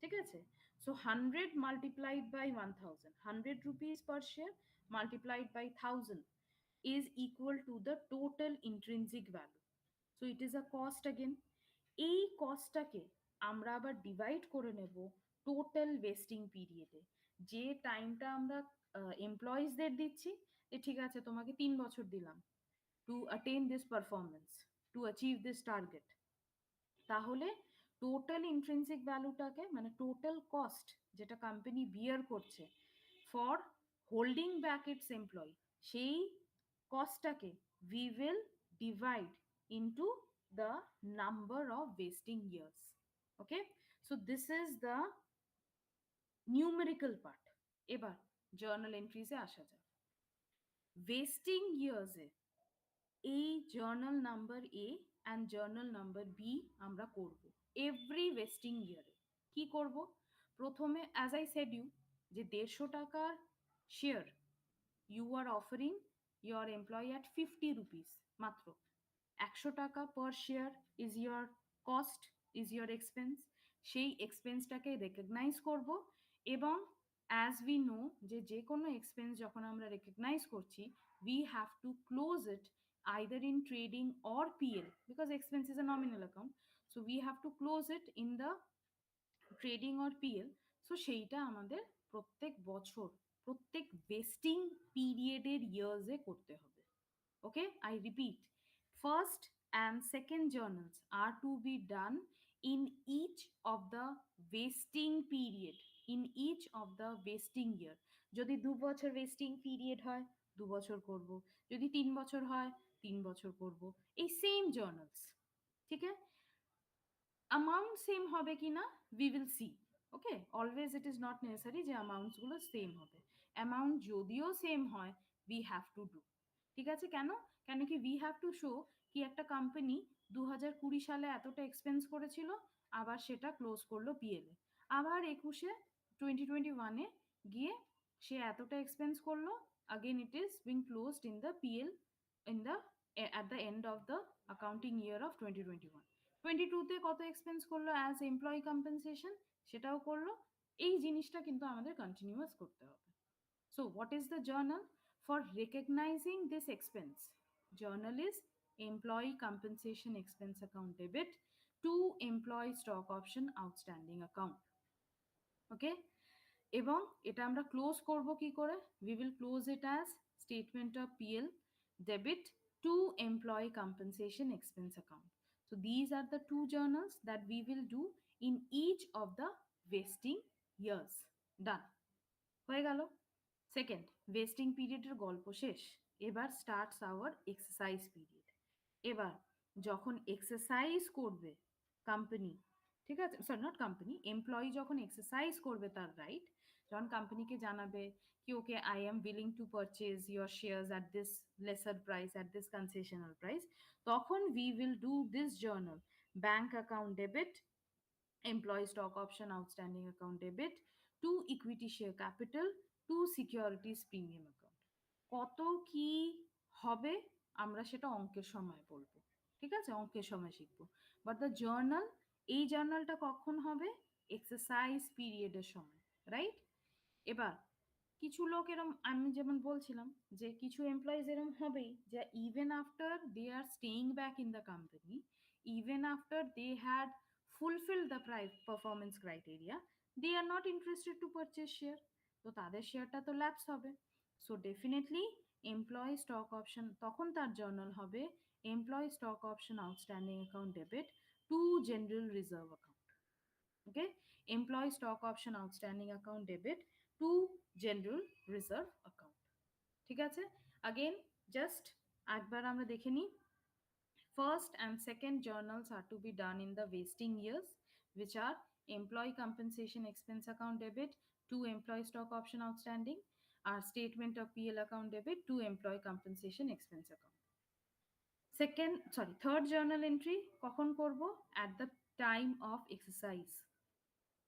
ঠিক আছে, so 100 multiplied by 1000, 100 rupees per share multiplied by 1000 is equal to the total intrinsic value. So it is a cost again. এই কস্টটাকে আমরা আবার ডিভাইড করে নেব টোটাল ওয়েস্টিং পিরিয়ডে। যে টাইমটা আমরা এমপ্লয়িজদের দিচ্ছি যে ঠিক আছে তোমাকে 3 বছর দিলাম to attain this performance, to achieve this target, তাহলে টোটাল ইন্ট্রিনসিক ভ্যালুটাকে, মানে টোটাল কস্ট যেটা কোম্পানি বিয়ার করছে for holding back its employee, সেই কস্টটাকে we will divide into the number of vesting years. Okay, so this is the numerical part. এবার journal এন্ট্রিজে আসা যাক। ওয়েস্টিং ইয়ার্সে এই journal number A and journal number B আমরা করব এভরি ওয়েস্টিং ইয়ারে। কি করব, প্রথমে অ্যাজ আই সেড ইউ যে 150 টাকার শেয়ার you are offering your employee at 50 rupees মাত্র, 100 টাকা per share is your cost, is your expense. সেই এক্সপেন্সটাকে রেকগনাইজ করব, এবং অ্যাজ উই নো যে যে কোনো এক্সপেন্স যখন আমরা রেকগনাইজ করছি, we have to close it either in trading or PL, because expense is a nominal account. So we have to close it in the trading or PL. So সেইটা আমাদের প্রত্যেক বছর প্রত্যেক ভেস্টিং পিরিয়ডের ইয়ার্সে করতে হবে। ওকে, I repeat, first and second journals are to be done in each of the vesting period, in each of the vesting year। যদি 2 বছর vesting period হয় 2 বছর করব, যদি 3 বছর হয় 3 বছর করব, এই সেম journals। ঠিক আছে, amount same হবে কিনা we will see। Okay, always it is not necessary যে অ্যামাউন্টস গুলো সেম হবে। অ্যামাউন্ট যদিও সেম হয় we have to do। ঠিক আছে, কেন? কেন কি we have to show কি একটা কোম্পানি 2020 সালে এতটা এক্সপেন্স করেছিল, আবার সেটা ক্লোজ করলো পিএল এ, আবার 2021-এ গিয়ে সে এতটা এক্সপেন্স করলো, again it is being closed in the PL in the at the end of the accounting year of 2021। 22-তে কত এক্সপেন্স করলো অ্যাজ এমপ্লয়ি কম্পেনসেশন, সেটাও করলো। এই জিনিসটা কিন্তু আমাদের কন্টিনিউয়াস করতে হবে। So what is the journal for recognising this expense? Journal is employee compensation expense account debit to employee stock option outstanding account. Okay, এবং এটা আমরা ক্লোজ করব কি করে? We will close it as statement of PL debit to employee compensation expense account। So these are the two journals that we will do in each of the vesting years। Done, হয়ে গেল। Second, vesting পিরিয়ডের গল্প শেষ, এবার starts hour exercise period. এবার যখন exercise করবে company, ঠিক আছে, সরি নট কোম্পানি, এমপ্লয়ি যখন এক্সারসাইজ করবে তার রাইট, যখন কোম্পানিকে জানাবে কি okay I am willing to purchase your shares at this lesser price, at this concessional price, তখন we will do this journal bank account debit employee stock option outstanding account debit to equity share capital to securities premium account। কত কি হবে আমরা সেটা অঙ্কের সময় বলবো, ঠিক আছে, অঙ্কের সময় শিখবো। বাট দ্য জার্নাল, এই জার্নালটা কখন হবে? এক্সারসাইজ পিরিয়ডের সময়, রাইট? এবার কিছু লোক এরম, আমি যেমন বলছিলাম যে কিছু এমপ্লয়িজ এরম হবেই যে even after they are staying back in the company, even after they had fulfill the performance criteria, they are not interested to purchase share। তো তাদের শেয়ারটা তো ল্যাপস হবে। So definitely employee stock option, তখন তার জার্নাল হবে employee stock option outstanding account debit two general reserve account. ওকে, employee stock option outstanding account debit two general reserve account. ঠিক আছে, আগেন জাস্ট একবার আমরা দেখে নিই। First and second journals are to be done in the vesting years, which are employee compensation expense account debit to employee stock option outstanding, our statement of PL account debit to employee compensation expense account। Third journal entry কখন করব? At the time of exercise।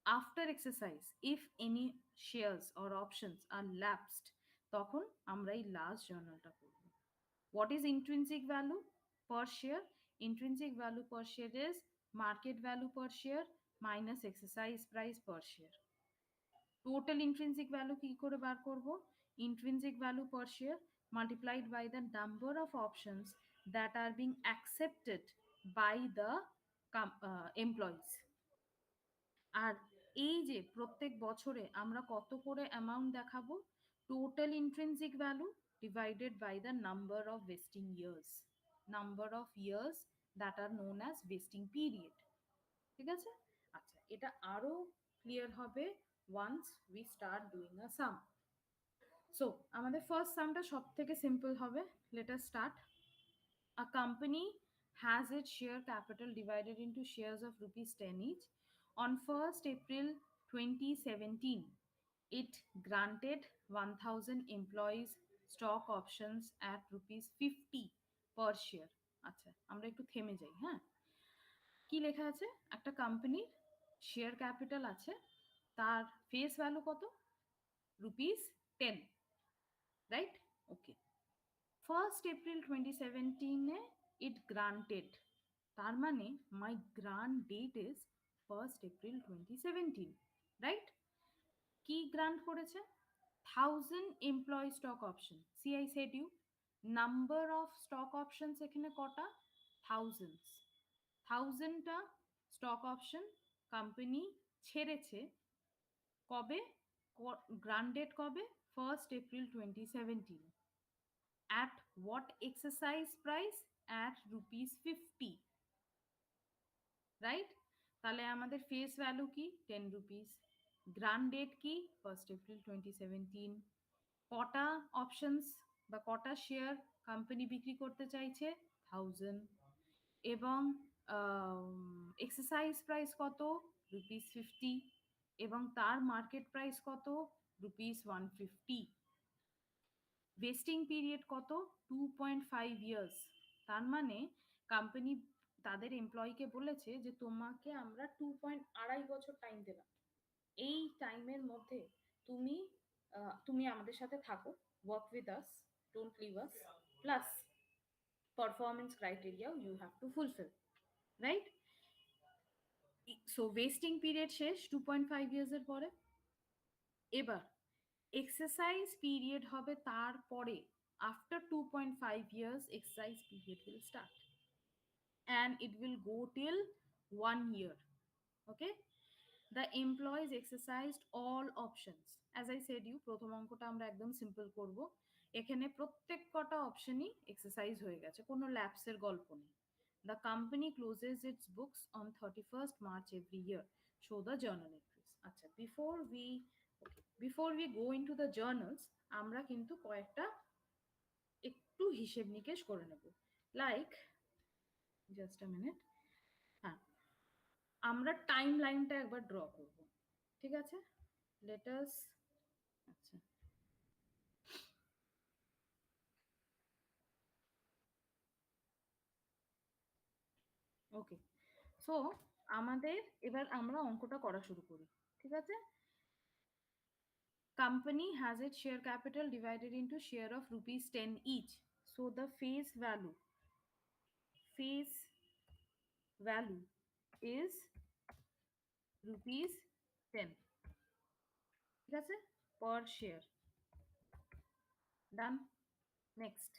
After exercise, if any shares or options are lapsed, তখন আমরা এই last জার্নালটা করব। What is intrinsic value per share? Intrinsic value per share is market value per share minus exercise price per share। Total intrinsic value কি করে বার করব? Intrinsic value per share multiplied by the number of options that are being accepted by the employees। আর এই যে প্রত্যেক বছরে আমরা কত করে অ্যামাউন্ট দেখাবো? Total intrinsic value divided by the number of vesting years, number of years that are known as vesting period. ঠিক আছে, আচ্ছা, এটা আরো ক্লিয়ার হবে once we start doing a sum. So আমাদের ফার্স্ট সামটা সব থেকে সিম্পল হবে। Let us start. A company has its share capital divided into shares of rupees 10 each. On 1st April 2017, it granted 1000 employees stock options at rupees 50 per share। আচ্ছা, আমরা একটু থেমে যাই। হ্যাঁ, কি লেখা আছে? একটা কোম্পানির শেয়ার ক্যাপিটাল আছে, তার ফেস ভ্যালু কত? Rupees 10, right? Okay, 1st April 2017 it granted, তার মানে my grant date is 1st April 2017, right? কি গ্রান্ট করেছে? 1000 employee stock option। See, I said you number of stock options এখানে কটা? থাউজেন্ডস। থাউজেন্ডটা স্টক অপশন কোম্পানি ছেড়েছে কবে? গ্রান্ডেড কবে? 1st April 2017। At what exercise price? At ₹50, right? তাহলে আমাদের face value কি? 10 রুপিস। গ্রান্ড ডেট কি? 1st April 2017। কটা অপশনস বা কটা শেয়ার কোম্পানি বিক্রি করতে চাইছে? 1000। এবং এক্সারসাইজ প্রাইস কত? ₹50। এবং তার মার্কেট প্রাইস কত? ₹150। ভেস্টিং পিরিয়ড কত? 2.5 ইয়ার্স। তার মানে কোম্পানি তাদের এমপ্লয়িকে বলেছে যে তোমাকে আমরা 2.5 বছর টাইম দিলাম, এই টাইমের মধ্যে তুমি তুমি আমাদের সাথে থাকো, work with us, don't leave us, plus performance criteria you have to fulfil, right? So vesting period শেষ 2.5 ইয়ার্সের পরে। এবার এক্সারসাইজ পিরিয়ড হবে তারপরে, after 2.5 years exercise period will start and it will go till 1 year. Okay, the employees exercised all options. As I said you, প্রথম অঙ্কটা আমরা একদম সিম্পল করব। এখানে প্রত্যেক কটা অপশনই এক্সারসাইজ হয়ে গেছে, কোনো ল্যাপসের গল্প নেই। The company closes its books on 31st March every year. Show the journal entries. আচ্ছা, before we go into the journals, আমরা কিন্তু কয়েকটা একটু হিসেব নিকেশ করে নেব। Like, just a minute. হ্যাঁ, আমরা টাইম লাইনটা একবার ড্র করব, ঠিক আছে? লেট আস, আচ্ছা, ওকে। সো আমাদের এবার আমরা অঙ্কটা করা শুরু করি, ঠিক আছে? Company has its share capital divided into share of ₹10 each. So the face value is ₹10, ঠিক আছে, per share. Done. Next,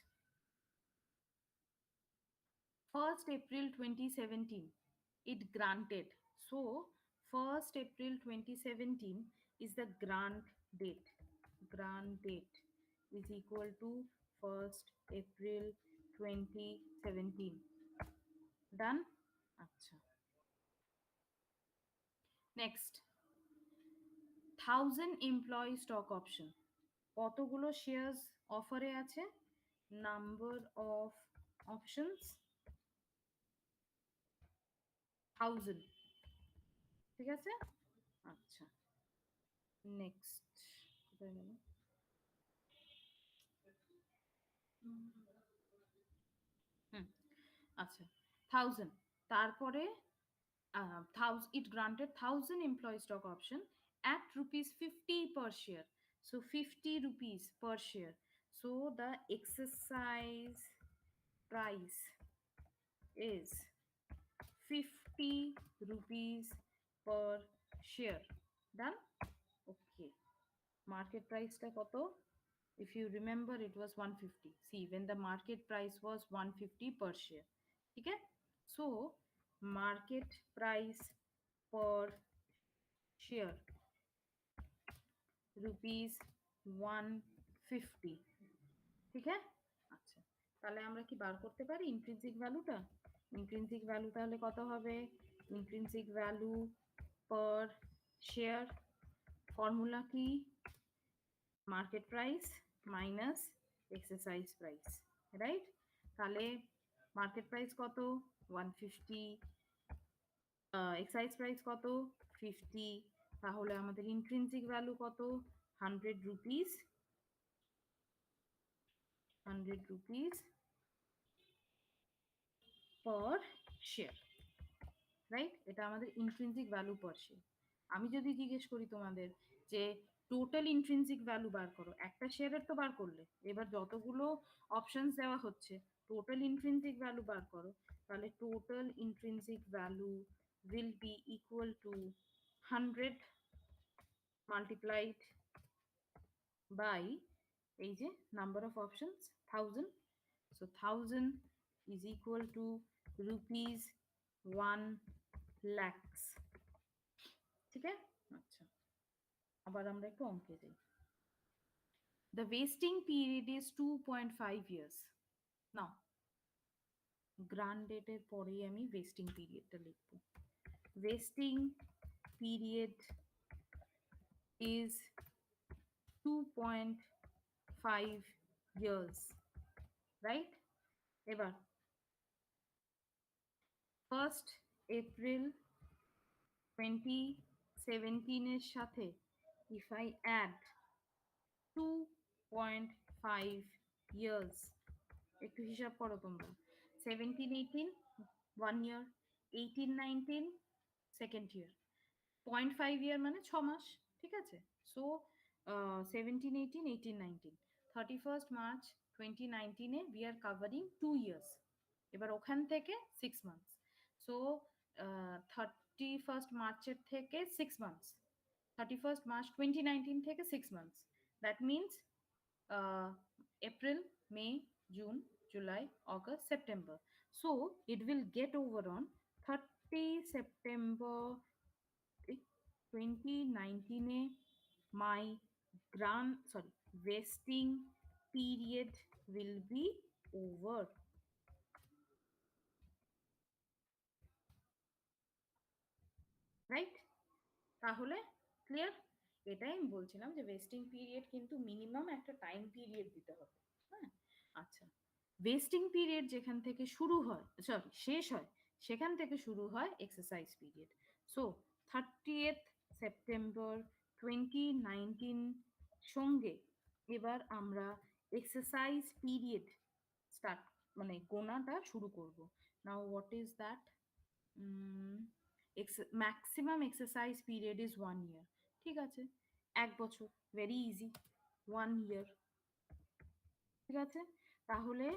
1st April 2017 it granted. So 1st April 2017 is the grant date. Grant date is equal to 1st April 2017. Done. আচ্ছা, next 1000 employee stock option. কতগুলো shares অফারে আছে? Number of options 1000, ঠিক আছে? আচ্ছা, next কোথায় গেল? আচ্ছা, 1000, তারপরে it granted 1000 employee stock option at ₹50 per share. So 50 rupees per share. So the exercise price is 50 rupees per share. Done. Okay, market price টা কত? If you remember, it was 150. See, when the market price was 150 per share, okay? So market price per share ₹150, ঠিক আছে? আচ্ছা, তাহলে আমরা কি বার করতে পারি ইন্ট্রিনসিক ভ্যালুটা? ইন্ট্রিনসিক ভ্যালু তাহলে কত হবে? Intrinsic value per share formula কি? Market price minus exercise price, right? তাহলে মার্কেট প্রাইস কত? 150, এক্সারসাইজ প্রাইস কত? 50। তাহলে আমাদের ইন্ট্রিনসিক ভ্যালু কত? 100 rupees. 100 rupees per share, right? এটা আমাদের ইন্ট্রিনসিক ভ্যালু পার শেয়ার। আমি যদি জিজ্ঞেস করি তোমাদের যে টোটাল ইন্ট্রিনসিক ভ্যালু বার করো, একটা শেয়ারের তো বার করলে, এবার যতগুলো অপশনস দেওয়া হচ্ছে টোটাল ইন্ট্রিনসিক ভ্যালু বার করো, তাহলে total intrinsic value will be equal to 100 multiplied by এই যে number of options 1000 So 1000 is equal to rupees 1 lakhs. ঠিক আছে? আচ্ছা, আবার আমরা একটু অঙ্কে যাই। The vesting period is 2.5 years. Now, grant ডেটের পরেই আমি vesting periodটা লিখব। Vesting period is 2.5 years, right? এবার 1st April 2017 এর সাথে if I add 2.5 years, একটু হিসাব করো তোমরা। 17-18 1 year, 18-19 সেকেন্ড ইয়ার, 0.5 ইয়ার মানে 6 মাস, ঠিক আছে? So 17-18 18-19 31st March 2019 A we are covering 2 years। এবার ওখান থেকে 6 months, সো 31st মার্চের থেকে 6 months, 31st March 2019 থেকে 6 months, that means April, May, June, July, August, September. So it will get over on 30 September 2019 A my vesting period will be over, right? তাহলে clear? এটাই আমি বলছিলাম যে vesting period কিন্তু minimum একটা time period দিতে হবে। হ্যাঁ, আচ্ছা, ভেস্টিং পিরিয়ড যেখান থেকে শুরু হয়, সরি শেষ হয়, সেখান থেকে শুরু হয় exercise period. So 30th September 2019 সঙ্গে এবার আমরা এক্সারসাইজ পিরিয়ড স্টার্ট মানে গোনাটা শুরু করব। Now what is that? Maximum exercise period is 1 ইয়ার, ঠিক আছে? 1 বছর, ভেরি ইজি, 1 ইয়ার, ঠিক আছে? তাহলে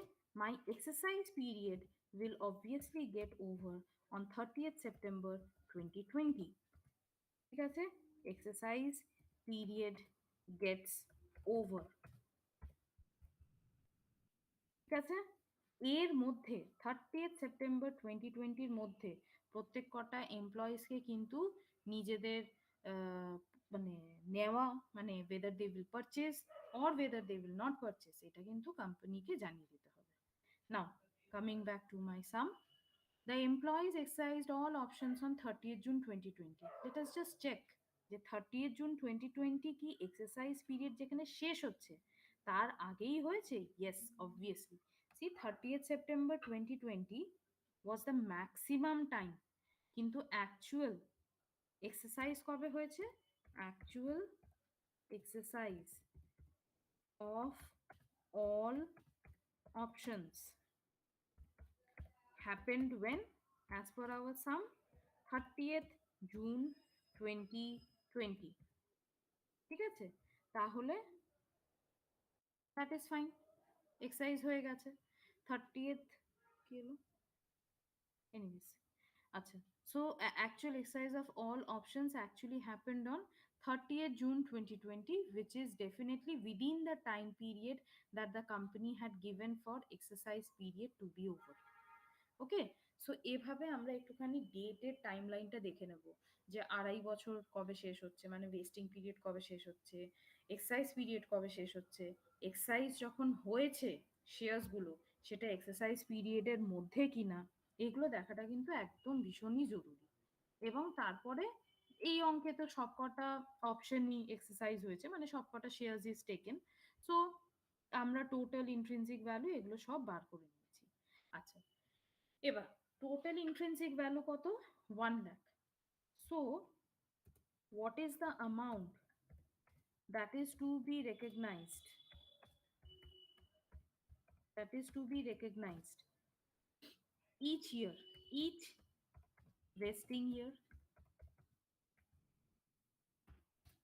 my exercise period will obviously get over on 30th September 2020, ঠিক আছে? Exercise period gets over, ঠিক আছে? এর মধ্যে 30th September 2020 এর মধ্যে প্রত্যেক কটা এমপ্লয়িজকে কিন্তু নিজেদের মানে নেওয়া মানে whether they will purchase or whether they will not purchase এটা কিন্তু কোম্পানিকে জানিয়ে দিতে হবে। Now, coming back to my sum, the employees exercised all options on 30th June 2020. Let us just check যে 30th June 2020 কি এক্সারসাইজ পিরিয়ড যেখানে শেষ হচ্ছে তার আগেই হয়েছে? Yes, obviously. See, 30th September 2020 was the maximum time, কিন্তু actual exercise কবে হয়েছে? Actual exercise of all options happened when, as per our sum, 30th June 2020, ঠিক আছে? তাহলে that is fine, এক্সারসাইজ হয়ে গেছে। 30th কি হলো? Anyways, আচ্ছা, so actual exercise of all options actually happened on 30th June 2020, which is definitely within the time period that the company had given for exercise period to be over. Okay, so এভাবে আমরা একটুখানি ডেটের time লাইনটা দেখে নেব যে 2.5 বছর কবে শেষ হচ্ছে, মানে ওয়েস্টিং পিরিয়ড কবে শেষ হচ্ছে, এক্সারসাইজ পিরিয়ড কবে শেষ হচ্ছে, এক্সারসাইজ যখন হয়েছে শেয়ার্সগুলো সেটা এক্সারসাইজ পিরিয়ডের মধ্যে কিনা, এগুলো দেখাটা কিন্তু একদম ভীষণই জরুরি। এবং তারপরে এই অঙ্কে তো সবকটা অপশনই এক্সারসাইজ হয়েছে, মানে সবকটা শেয়ার্স ইজ টেকেন, সো আমরা টোটাল ইন্ট্রিনসিক ভ্যালু এগুলো সব বার করে নিয়েছি। আচ্ছা, এবার টোটাল ইন্ট্রিনসিক ভ্যালু কত? 1 lakh. So what is the amount that is to be recognized, each year, each vesting year?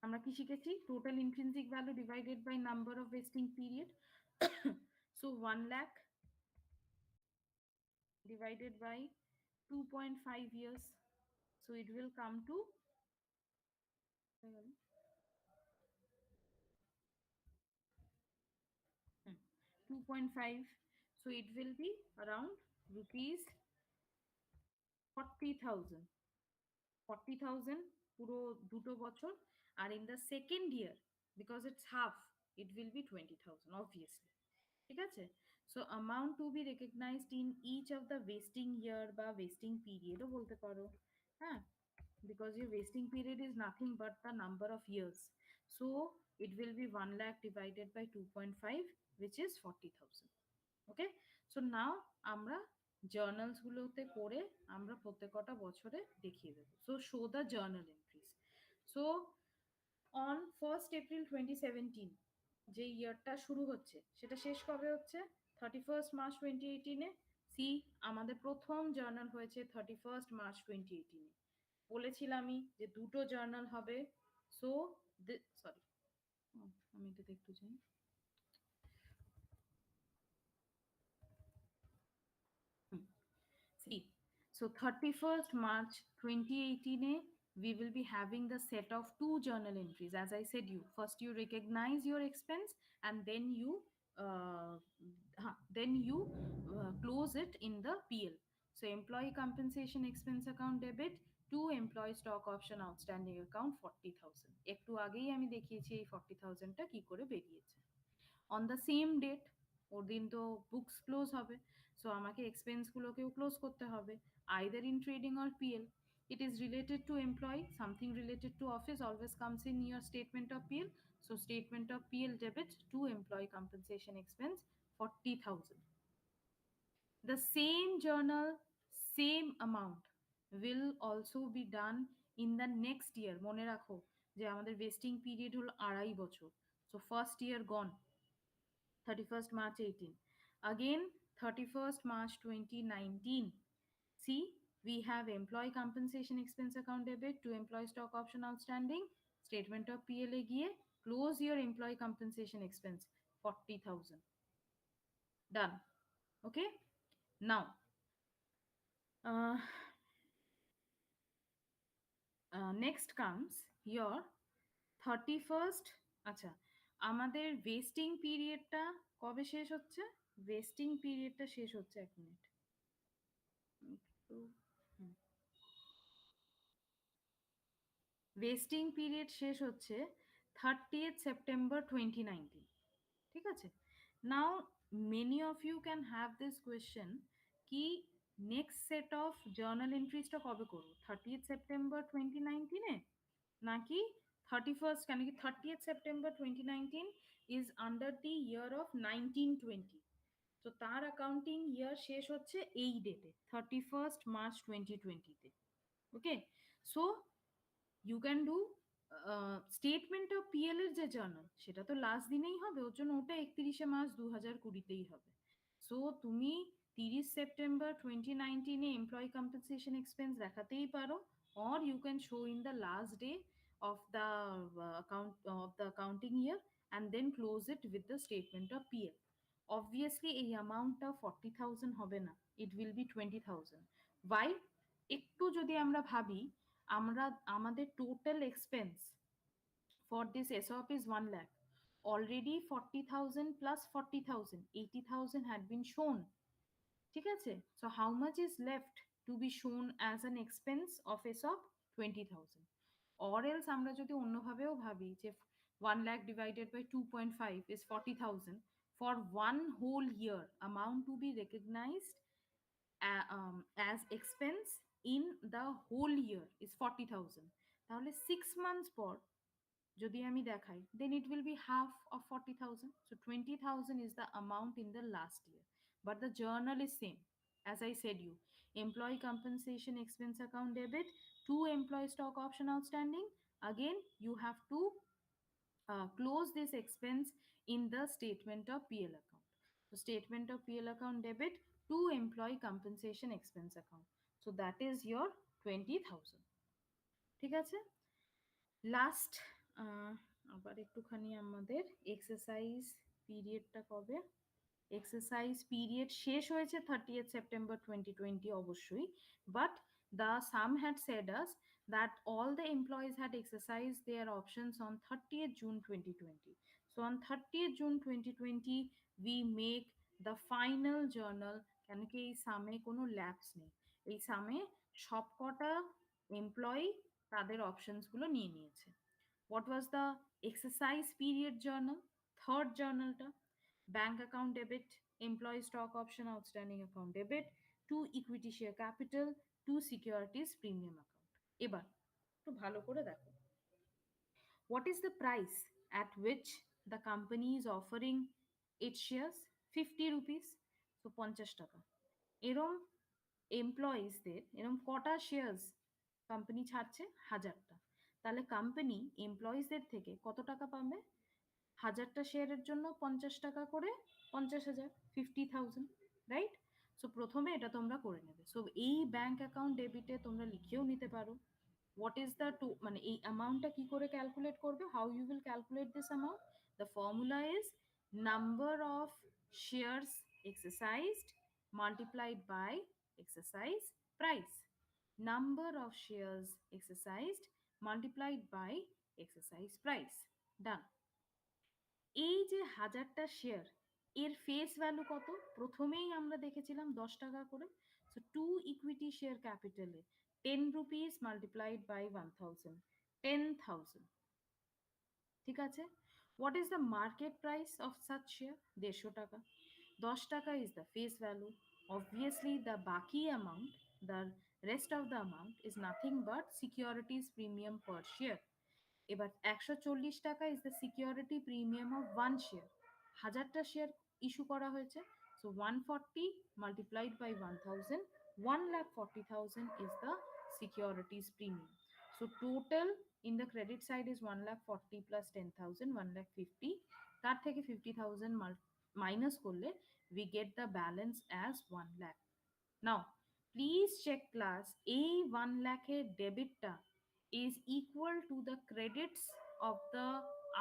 আমরা কি শিখেছি? Total intrinsic value divided by number of vesting period. So 1 lakh divided by 2.5 years, so it will come to 2.5, So it will be around rupees 40,000, 40,000 পুরো দুটো বছর। আর in the second year, because it's half, it will be 20,000 obviously। ঠিক আছে? So amount to be recognized in each of the vesting year বা vesting period ও বলতে পারো। হ্যাঁ, because your vesting period is nothing but the number of years, so it will be 1 lakh divided by 2.5, which is 40,000। Okay, so now আমরা journals গুলোতে করে আমরা প্রত্যেকটা বছরে দেখিয়ে দেবো। So show the journal entries. So on 1st April 2017, যে ইয়ারটা শুরু হচ্ছে সেটা শেষ কবে হচ্ছে? 31st March 2018-এ। সি, আমাদের প্রথম জার্নাল হয়েছে 31st March 2018-এ। বলেছিলামই যে দুটো জার্নাল হবে। সো সরি, আমি এটাতে একটু যাই। See, so 31st March 2018, we will be having the set of two journal entries. As I said, you first you recognize your expense, and then you close it in the PL. So employee compensation expense account debit to employee stock option outstanding account 40,000. একটু আগেই আমি দেখিয়েছি এই 40,000টা কি করে বেরিয়েছে। On the same date, ওর দিন তো বুকস ক্লোজ হবে, সো আমাকে এক্সপেন্সগুলোকেও ক্লোজ করতে হবে, either in trading or PL. It is related to employee, something related to office always comes in your statement of PL. So statement of PL debit to employee compensation expense 40,000. The same journal, same amount will also be done in the next year. মনে রাখো যে আমাদের vesting period হলো 2.5 বছর। So first year gone, 31st March 18. Again, 31st March 2019. See, we have employee compensation expense account debit to employee stock option outstanding. Statement of PLA গিয়ে close your employee compensation expense 40,000. Done. Okay. Now, uh, next comes your 31st। আচ্ছা, আমাদের vesting পিরিয়ডটা কবে শেষ হচ্ছে? Vesting পিরিয়ডটা শেষ হচ্ছে, 1 minute একটু, vesting period শেষ হচ্ছে 30th September 2019। ঠিক আছে? Now many of you can have this question কি নেক্সট সেট অফ জার্নাল এন্ট্রিজটা কবে করবো, 30th September 2019-এ নাকি 31st? কেন কি 30th September 2019 is under the year of 1920, তো তার অ্যাকাউন্টিং ইয়ার শেষ হচ্ছে এই ডেটে 31st March 2020-তে। Okay, so you can do statement of PL এর যে জার্নাল সেটা তো লাস্ট দিনেই হবে, ওর জন্য ওটা 31শে March 2020-তেই হবে। সো তুমি 30 September 2019-এ এমপ্লয়ি কম্পেনসেশন এক্সপেন্স দেখাতেই পারো, or you can show in the last day of the accounting year and then close it with the statement of PL. Obviously এই অ্যামাউন্টটা 40,000 হবে না, it will be 20,000. Why? একটু যদি আমরা ভাবি, আমরা আমাদের total expense for this ESOP is 1 lakh. Already 40,000 plus 40,000, 80,000 had been shown. ঠিক আছে? So how much is left to be shown as an expense of ESOP? 20,000. Or else আমরা যদি অন্যভাবেও ভাবি যে 1 lakh divided by 2.5 is 40,000, for one whole year amount to be recognized as expense in the whole year is 40,000, তাহলে 6 months পর যদি আমি দেখাই, then it will be half of 40,000. So 20,000 is the amount in the last year, but the journal is same. As I said you, employee compensation expense account debit to employee stock option outstanding. Again, you have to close this expense in the statement of PL account. So statement of PL account debit to employee compensation expense account. So that is your 20,000. ঠিক আছে? Last আবার একটুখানি আমাদের exercise পিরিয়ডটা কবে? Exercise period শেষ হয়েছে 30th September 2020 অবশ্যই, but the sum had said us that all the employees had exercised their options on 30th June 2020. So on 30th June 2020 we make the final journal, কেন কি এই সামে কোনো lapse নেই, এই সামে সবকটা এমপ্লয়ি তাদের অপশনসগুলো নিয়ে নিয়েছে। What was the exercise period journal? Third জার্নালটা bank account debit, employee stock option outstanding account debit, to equity share capital, to securities premium account. এবার একটু ভালো করে দেখো, what is the price at which the company is offering its shares? 50 rupees, so 50 টাকা। এরম এমপ্লয়িজদের এরম কটা shares company ছাড়ছে? 1000টা। তাহলে কোম্পানি এমপ্লয়িজদের থেকে কত টাকা পাবে? 1000টা শেয়ারের জন্য 50 টাকা করে, 50,000, 50,000, রাইট? সো প্রথমে এটা তোমরা করে নেবে। সো এই ব্যাংক অ্যাকাউন্ট ডেবিটে তোমরা লিখেও নিতে পারো what is the to মানে এই অ্যামাউন্টটা কি করে ক্যালকুলেট করবে, how you will calculate this amount? The formula is number of shares exercised multiplied by exercise price. Number of shares exercised multiplied by exercise price. Done. এই যে 1000টা share, এর ফেস ভ্যালু কত? প্রথমেই আমরা দেখেছিলাম 10 টাকা করে। সো টু ইকুইটি শেয়ার ক্যাপিটালে 10 রুপিস মাল্টিপ্লাইড বাই 1000, 10,000। ঠিক আছে। What is the market price of such share? 150 টাকা। 10 টাকা is the face value. Obviously the বাকি amount, the rest of the amount is nothing but securities premium per share. এবার 140 টাকা is the security premium of one share. 1000টা share issue করা হয়েছে, so 140 multiplied by 1000, 1,40,000 is the securities premium. So total in the credit side is 1,40,000 plus 10,000, 1,50,000। তার থেকে 50,000 minus করলে we get the balance as 1 lakh. Now please check class, এই 1 lakh এর ডেবিটটা is equal to the credits of the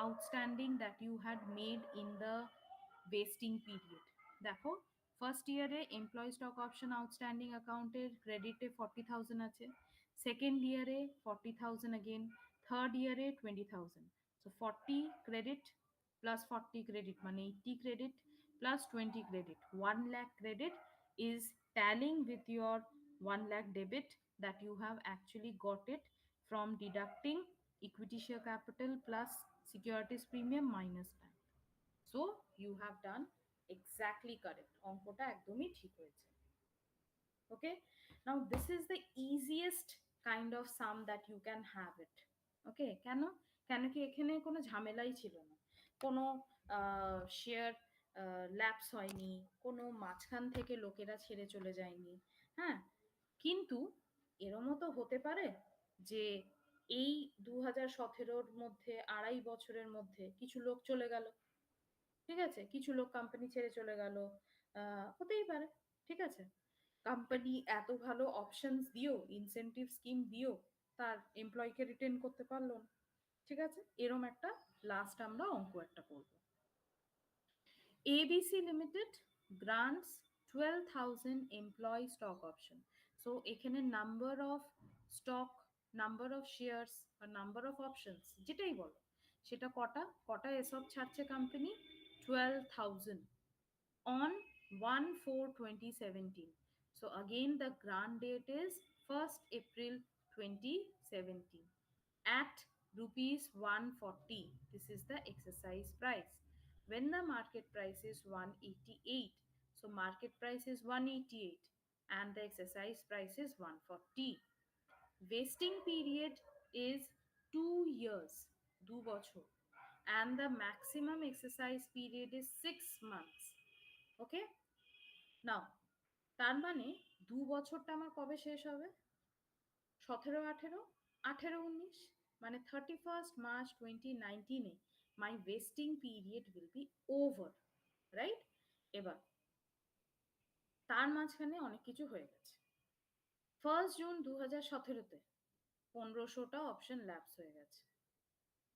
outstanding that you had made in the vesting period. দেখো first ইয়ারে employee stock option outstanding অ্যাকাউন্টের ক্রেডিটে 40,000 আছে, second ইয়ারে 40,000 again, third ইয়ারে 20,000। So 40 credit plus 40 credit মানে 80 credit plus 20 credit, 1 lakh credit is tallying with your 1 lakh debit that you have actually got it from deducting equity share capital plus securities premium minus bank. So you have done exactly correct, অঙ্কটা একদমই ঠিক হয়েছে। Okay, now this is the easiest kind of sum that you can have it. Okay, কেন? কেন কি এখানে কোনো ঝামেলাই ছিল না, কোনো শেয়ার ল্যাপস হয়নি, কোনো মাঝখান থেকে লোকেরা ছেড়ে চলে যায়নি। হ্যাঁ, কিন্তু এরমও তো হতে পারে যে এই 2017-র মধ্যে 2.5 বছরের মধ্যে কিছু লোক চলে গেল, ঠিক আছে, কিছু লোক কোম্পানি ছেড়ে চলে গেল, হতেই পারে। ঠিক আছে, কোম্পানি এত ভালো অপশনস দিও, ইনসেনটিভ স্কিম দিও, তার এমপ্লয়িকে রিটেন করতে পারলো না। ঠিক আছে, এরম একটা লাস্ট আমরা অঙ্ক একটা করব। ABC Limited grants 12,000 employee stock option. So এখানে number of stock, number of shares বা নাম্বার অফ অপশনস যেটাই বলো, সেটা কটা কটা এসব ছাড়ছে company? 12,000 on 1/4/2017. So again the grant date is 1st April 2017 at rupees 140. This is the exercise price. When the market price is 188, so market price is 188 and the exercise price is 140. Vesting period is 2 years, 2 বছর, and the maximum exercise period is 6 months. ওকে, নাও তার মানে 2 বছরটা আমার কবে শেষ হবে? 17, 18, 18, 19, মানে 31st March 2019 A my vesting period will be over, right? এবার তার মাঝখানে অনেক কিছু হয়ে গেছে। 1st June 2017-তে 1500টা অপশন ল্যাপস হয়ে গেছে।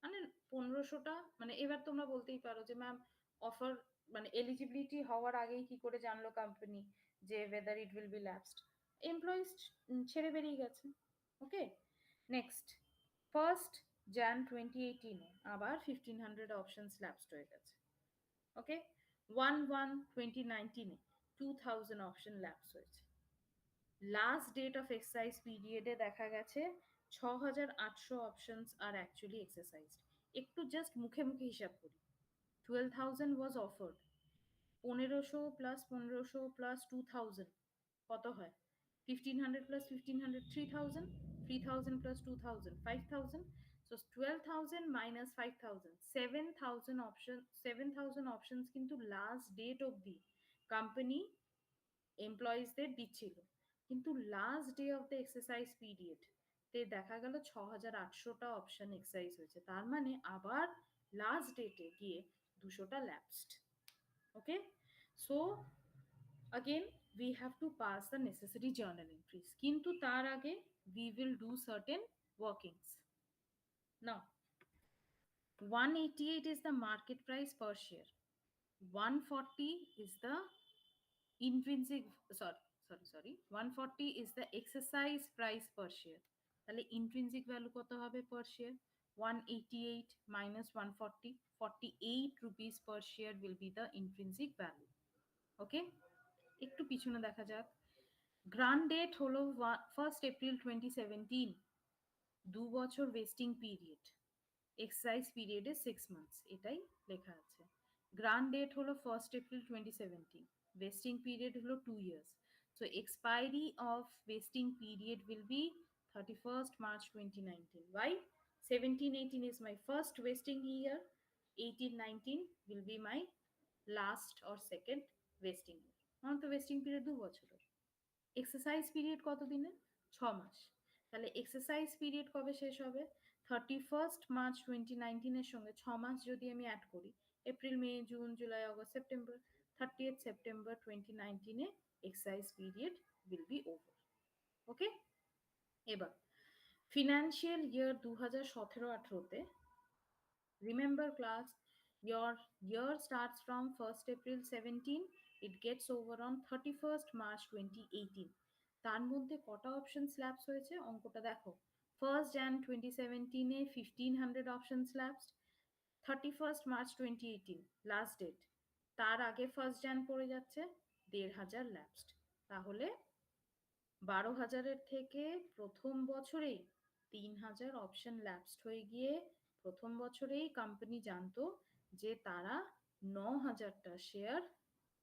মানে 1500টা, মানে এবার তোমরা বলতেই পারো যে ম্যাম অফার মানে এলিজিবিলিটি হওয়ার আগেই কি করে জানলো কোম্পানি যে whether it will be lapsed? Employees ছেড়ে বেরিয়ে গেছে। ওকে, নেক্সট 1st Jan 2018 আবার 1500 অপশনস ল্যাপসড হয়ে গেছে। ওকে, 1/1/2019 2000 অপশন ল্যাপস হয়েছে। লাস্ট ডেট অফ এক্সারসাইজ পিরিয়ডে দেখা গেছে 6800 অপশনস আর অ্যাকচুয়ালি এক্সারসাইজড। একটু জাস্ট মুখে মুখে হিসাব করি। 12,000 ওয়াজ অফার্ড, 1500 প্লাস 1500 প্লাস 2000 কত হয়? 1500 plus 1500 3000, 3000 plus 2000 5000, so 12,000 minus 5000 7,000 option, 7,000 options কিন্তু লাস্ট ডেট অবধি কোম্পানি এমপ্লয়িজদের দিচ্ছিল, কিন্তু last day of the exercise period তে দেখা গেল 6800টা অপশন এক্সারসাইজ হয়েছে, তার মানে আবার লাস্ট ডেটে গিয়ে 200টা ল্যাপসড। ওকে, so again we have to pass the necessary journal entries, কিন্তু তার আগে we will do certain workings. Now 188 is the market price per share, 140 is the intrinsic, sorry 140 is the exercise price per share, তাহলে intrinsic value কত হবে per share? 188 minus 140, 48 rupees per share will be the intrinsic value. ওকে, একটু পিছনে দেখা যাক। Grant date হলো 1st April 2017, 2 বছর wasting period, exercise পিরিয়ডে 6 মান্থস, এটাই লেখা আছে। গ্রান্ট ডেট হলো 1st এপ্রিল 2017, vesting period হলো 2 years, so expiry of vesting period will be 31st March 2019. Why? 17-18 is my first vesting year, 18-19 will be my last or second vesting year. আমার তো vesting period 2 বছরের। Exercise period কত দিনের? 6 মাস। তাহলে exercise period কবে শেষ হবে? 31st March 2019 এর সঙ্গে 6 মাস যদি আমি অ্যাড করি, April, May, June, July, August, September, 30th September 2019 A exercise period will be over. ওকে, এবার ফিনান্সিয়াল ইয়ার 2017-18 তে, remember class, your year starts from 1st April 17, it gets over on 31st March 2018. তার মধ্যে কটা অপশন স্ল্যাপস হয়েছে অঙ্কটা দেখো। 1st Jan 2017 এ 1500 option lapse, 31st March 2018 last date, তার আগে 1st Jan পড়ে যাচ্ছে, 1500 ল্যাপসড। তাহলে 12,000-এর থেকে প্রথম বছরেই 3,000 অপশন ল্যাপসড হয়ে গিয়ে প্রথম বছরেই কোম্পানি জানতো যে তারা 9,000টা শেয়ার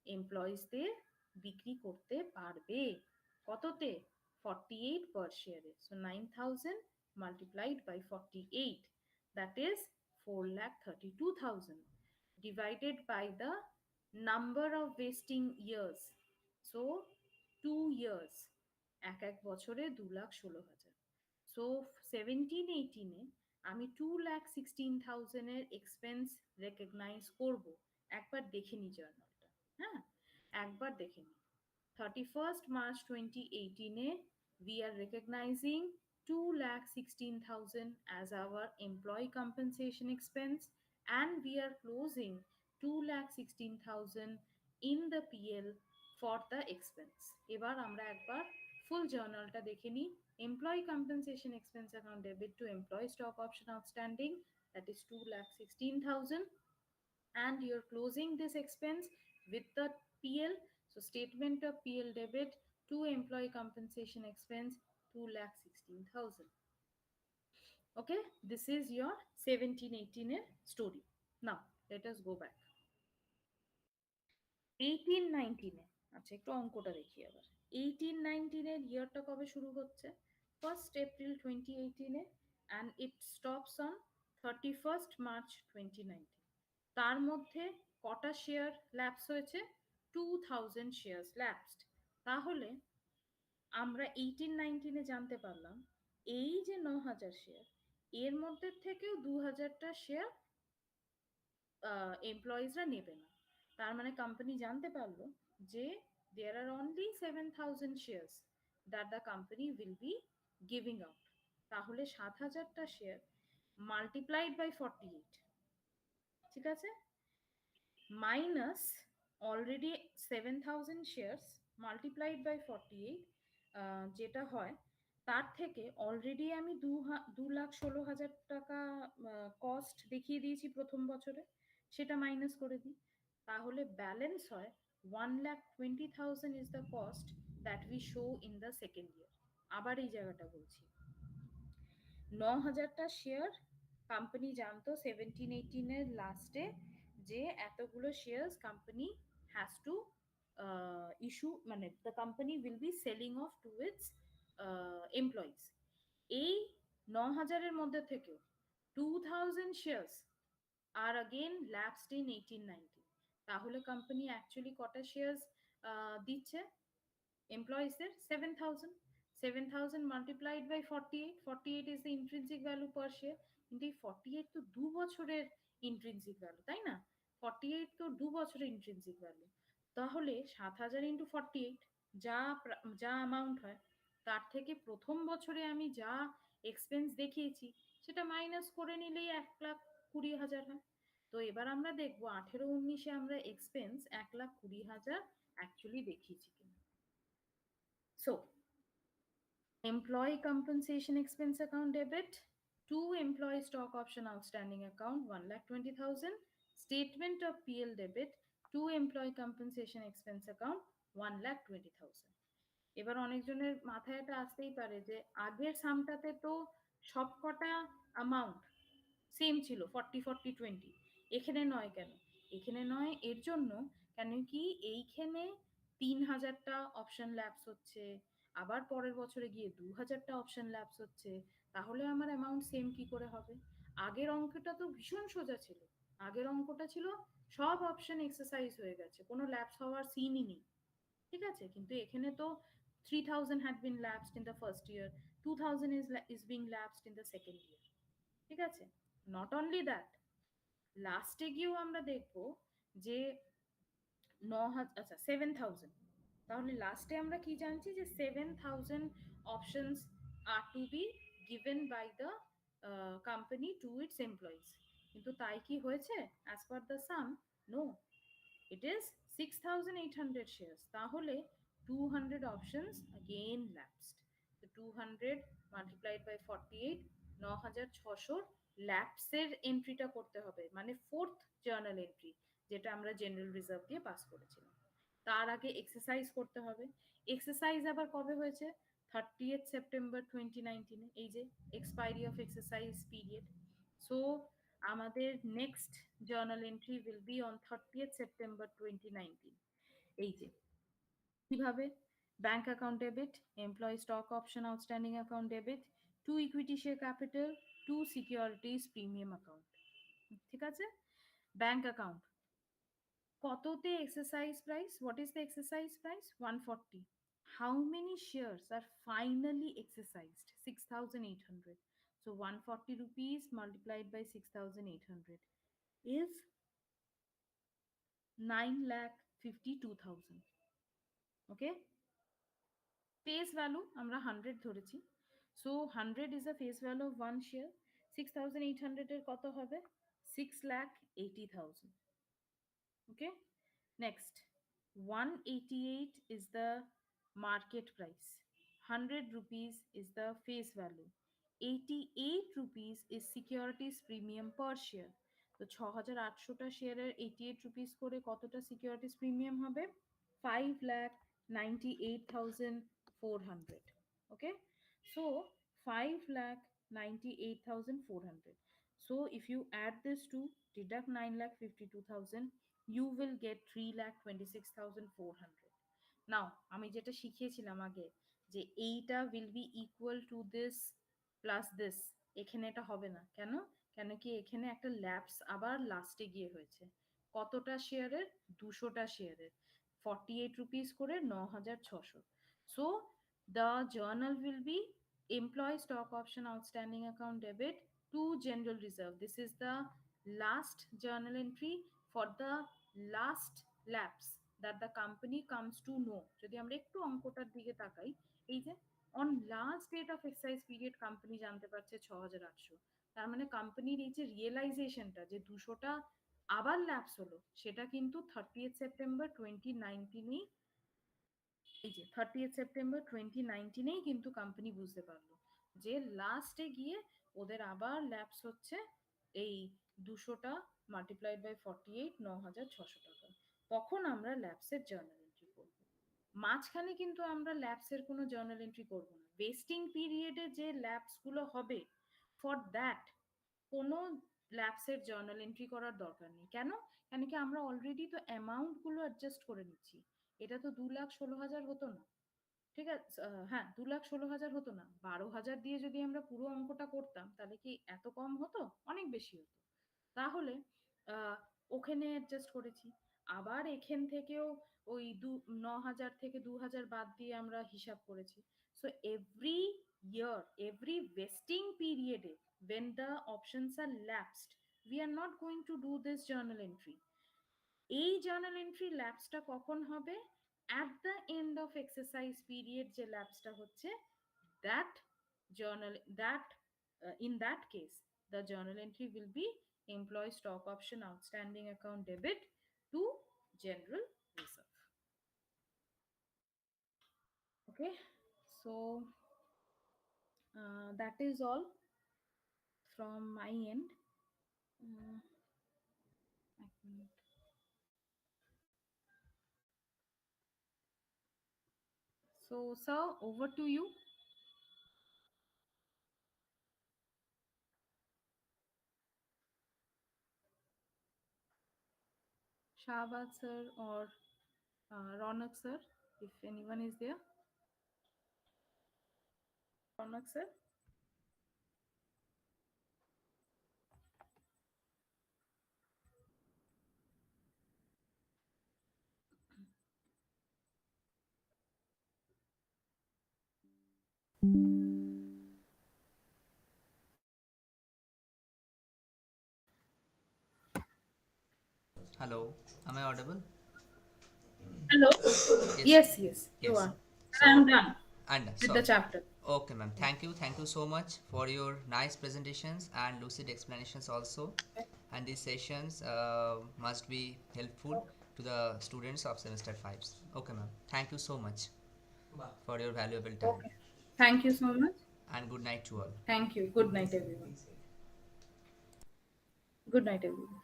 এমপ্লয়িজদের বিক্রি করতে পারবে। কততে? 48 per share. So 9,000 multiplied by 48, that is 4,32,000 divided by the number of vesting years. So 2 years, এক এক বছরে 2,16,000। সো 17-18 এ আমি 2,16,000 এর এক্সপেন্স রেকগনাইজ করব। একবার দেখে নি জার্নালটা, হ্যাঁ একবার দেখে নি। 31st March 2018 A we are recognizing 2,16,000 as our employee compensation expense, and we are closing 2,16,000 in the PL for the expense. এবার আমরা একবার ফুল জার্নালটা দেখে নিই। Employee compensation expense account debit to employee stock option outstanding, that is 2,16,000, and you're closing this expense with the PL. So statement of PL debit to employee compensation expense 2,16,000. Okay, this is your 17-18 story. Now let us go back 18-19 এ। আচ্ছা একটু অঙ্কটা দেখি আবার। 18-19 এর ইয়ারটা কবে শুরু হচ্ছে? 1st April 2018 A, and it stops on 31st March 2019. তার মধ্যে কটা শেয়ার ল্যাপস হয়েছে? 2,000 শেয়ার্স ল্যাপসড। তাহলে আমরা 18-19 এ জানতে পারলাম এই যে 9,000 শেয়ার, এর মধ্যে থেকেও 2,000টা শেয়ার এমপ্লয়িজরা নেবে না। তার মানে কোম্পানি জানতে পারলো যে there are only 7,000 shares that the company will be giving out. তাহলে 7,000টা শেয়ার মাল্টিপ্লাইড বাই 48, ঠিক আছে, minus already 7,000 shares multiplied by 48, যেটা হয় তার থেকে অলরেডি আমি 2,16,000 টাকা কস্ট দেখিয়ে দিয়েছি প্রথম বছরে, সেটা মাইনাস করে দিই। তাহলে ব্যালেন্স হয় 1,20,000 is the cost that we show in the second year. আবার এই জায়গাটা বলছি, 9,000টা শেয়ার কোম্পানি জানতো 17-18-এর লাস্টে যে এতগুলো shares company has to issue, মানে the company will be selling off to its employees. এই 9,000-এর মধ্যে থেকেও 2,000 শেয়ার্স আর अगेन ল্যাপসড ইন 18-19। তাহলে কোম্পানি অ্যাকচুয়ালি কটা শেয়ার্স দিচ্ছে এমপ্লয়িজদের? 7,000। 7,000 multiplied by 48, 48 is the intrinsic value per share. কিন্তু এই 48 তো 2 বছরের ইন্ট্রিনসিক ভ্যালু, তাই না? 48 তো 2 বছরের ইন্ট্রিনসিক ভ্যালু। তাহলে 7,000 ইন্টু 48 যা যা অ্যামাউন্ট হয়, তার থেকে প্রথম বছরে আমি যা এক্সপেন্স দেখিয়েছি সেটা মাইনাস করে নিলেই 1,20,000 হয়। তো এবার আমরা দেখবো 18-19-এ আমরা এক্সপেন্স 1,20,000 অ্যাকচুয়ালি দেখিয়েছি কিনা। So, employee compensation expense account debit to employee stock option outstanding account 1,20,000, statement of PL debit to employee compensation expense account 1,20,000। এবার অনেকজনের মাথায় এটা আসতেই পারে যে আগের সামটাতে তো সবকটা অ্যামাউন্ট সেম ছিল, 40-40-20, এখানে নয় কেন? এখানে নয় এর জন্য কেন কি এইখানে 3,000টা অপশন ল্যাপস হচ্ছে, আবার পরের বছরে গিয়ে 2,000টা অপশন ল্যাপস হচ্ছে। তাহলে আমার অ্যামাউন্ট সেম কি করে হবে? আগের অঙ্কটা তো ভীষণ সোজা ছিল। আগের অঙ্কটা ছিল সব অপশন এক্সারসাইজ হয়ে গেছে, কোনো ল্যাপস হওয়ার সিনই নেই, ঠিক আছে? কিন্তু এখানে তো 3,000 had been lapsed in the first year, 2,000 is being lapsed in the second year, ঠিক আছে? নট অনলি দ্যাট, লাস্টে গিয়েও আমরা দেখবো যে 9,000, আচ্ছা 7,000, তাহলে লাস্টে আমরা কি জানছি যে 7,000 options are to be given by the company to its employees. কিন্তু তাই কি হয়েছে as per the sum? No, it is 6,800 shares, তাহলে 200 options again lapsed. So 200 multiplied by 48, 9,600 ল্যাপসের এন্ট্রিটা করতে হবে, মানে ফোর্থ জার্নাল এন্ট্রি, যেটা আমরা জেনারেল রিজার্ভ দিয়ে পাস করেছিলাম। তার আগে এক্সারসাইজ করতে হবে। এক্সারসাইজ আবার কবে হয়েছে? 30th September 2019, এই যে expiry of exercise period. So আমাদের next journal entry will be on 30th September 2019। এই যে কিভাবে bank account debit, employee stock option outstanding account debit to equity share capital to securities premium account, ঠিক আছে? Bank account কততে exercise price? What is the exercise price? 140। How many shares are finally exercised? 6,800. So 140 rupees multiplied by 6,800 is 9,52,000. Okay, face value আমরা 100 ধরেছি, so 100 is the face value of one share. 6,800 এর কত হবে? 6,80,000. Okay, next 188 is the market price, 100 rupees is the face value, 88 rupees is securities premium per share. তো 6,800টা শেয়ারের 88 rupees করে কতটা securities premium হবে? 5,98,400. Okay, so 5,98,400. So if you add this to deduct 9,52,000, you will get 3,26,400. নাও আমি যেটা শিখিয়েছিলাম আগে যে এইটা will be equal to this plus this, এখানে এটা হবে না কেন? কেন কি এখানে একটা ল্যাপস আবার লাস্টে গিয়ে হয়েছে। কতটা শেয়ারের? 200টা শেয়ারের, 48 রুপিস করে 9,600। So the journal will be employee stock option outstanding account debit to general reserve. This is the last journal entry for the last lapse that the company comes to know. যদি আমরা একটু অঙ্কটার দিকে তাকাই, এই যে on last date of exercise period company জানতে পারছে 6,800, তার মানে কোম্পানির এই যে রিয়েলাইজেশনটা যে 200টা আবার ল্যাপস হলো, সেটা কিন্তু 30th September 2019-এই, এই যে 30th September 2019-এই কিন্তু কোম্পানি বুঝতে পারলো যে লাস্টে গিয়ে ওদের আবার ল্যাপস হচ্ছে এই 200টা মাল্টিপ্লাইড বাই 48 9600 টাকা। তখন আমরা ল্যাবসের জার্নাল এন্ট্রি করব। মাঝখানে কিন্তু আমরা ল্যাবসের কোনো জার্নাল এন্ট্রি করব না। ওয়েস্টিং পিরিয়ডে যে ল্যাবসগুলো হবে ফর দ্যাট কোনো ল্যাবসের জার্নাল এন্ট্রি করার দরকার নেই। কেন? কেন কি আমরা অলরেডি তো অ্যামাউন্টগুলো অ্যাডজাস্ট করে নিচ্ছি। এটা তো 2,16,000 হতো না। ঠিক আছে, হ্যাঁ 2,16,000 হতো না, 12,000 দিয়ে যদি আমরা পুরো অঙ্কটা করতাম তাহলে কি এত কম হতো? অনেক বেশি হতো। তাহলে আহ, ওখানে অ্যাডজাস্ট করেছি। আবার এখান থেকেও ওই 9,000 থেকে 2,000 বাদ দিয়ে আমরা হিসাব করেছি। So every year, every vesting period, when the options are lapsed, we are not going to do this journal entry. এই জার্নাল এন্ট্রি ল্যাবসটা কখন হবে? At the end of exercise period যে ল্যাবসটা হচ্ছে, that journal that in that case the journal entry will be employee stock option outstanding account debit to general reserve. Okay, so that is all from my end. এক minute. So sir, over to you. Shahbaz sir or Raunak sir, if anyone is there. Raunak sir. Hello, am I audible? Hello. Yes. Yes, you Yes. are. So, And I'm done and with so, the chapter. okay, ma'am. Thank you so much for your nice presentations and lucid explanations also. Okay. And these sessions must be helpful to the students of semester 5s. Okay, ma'am. Thank you so much for your valuable time. Okay. Thank you so much. And good night to all. Thank you. Good night, everyone. Good night, everyone.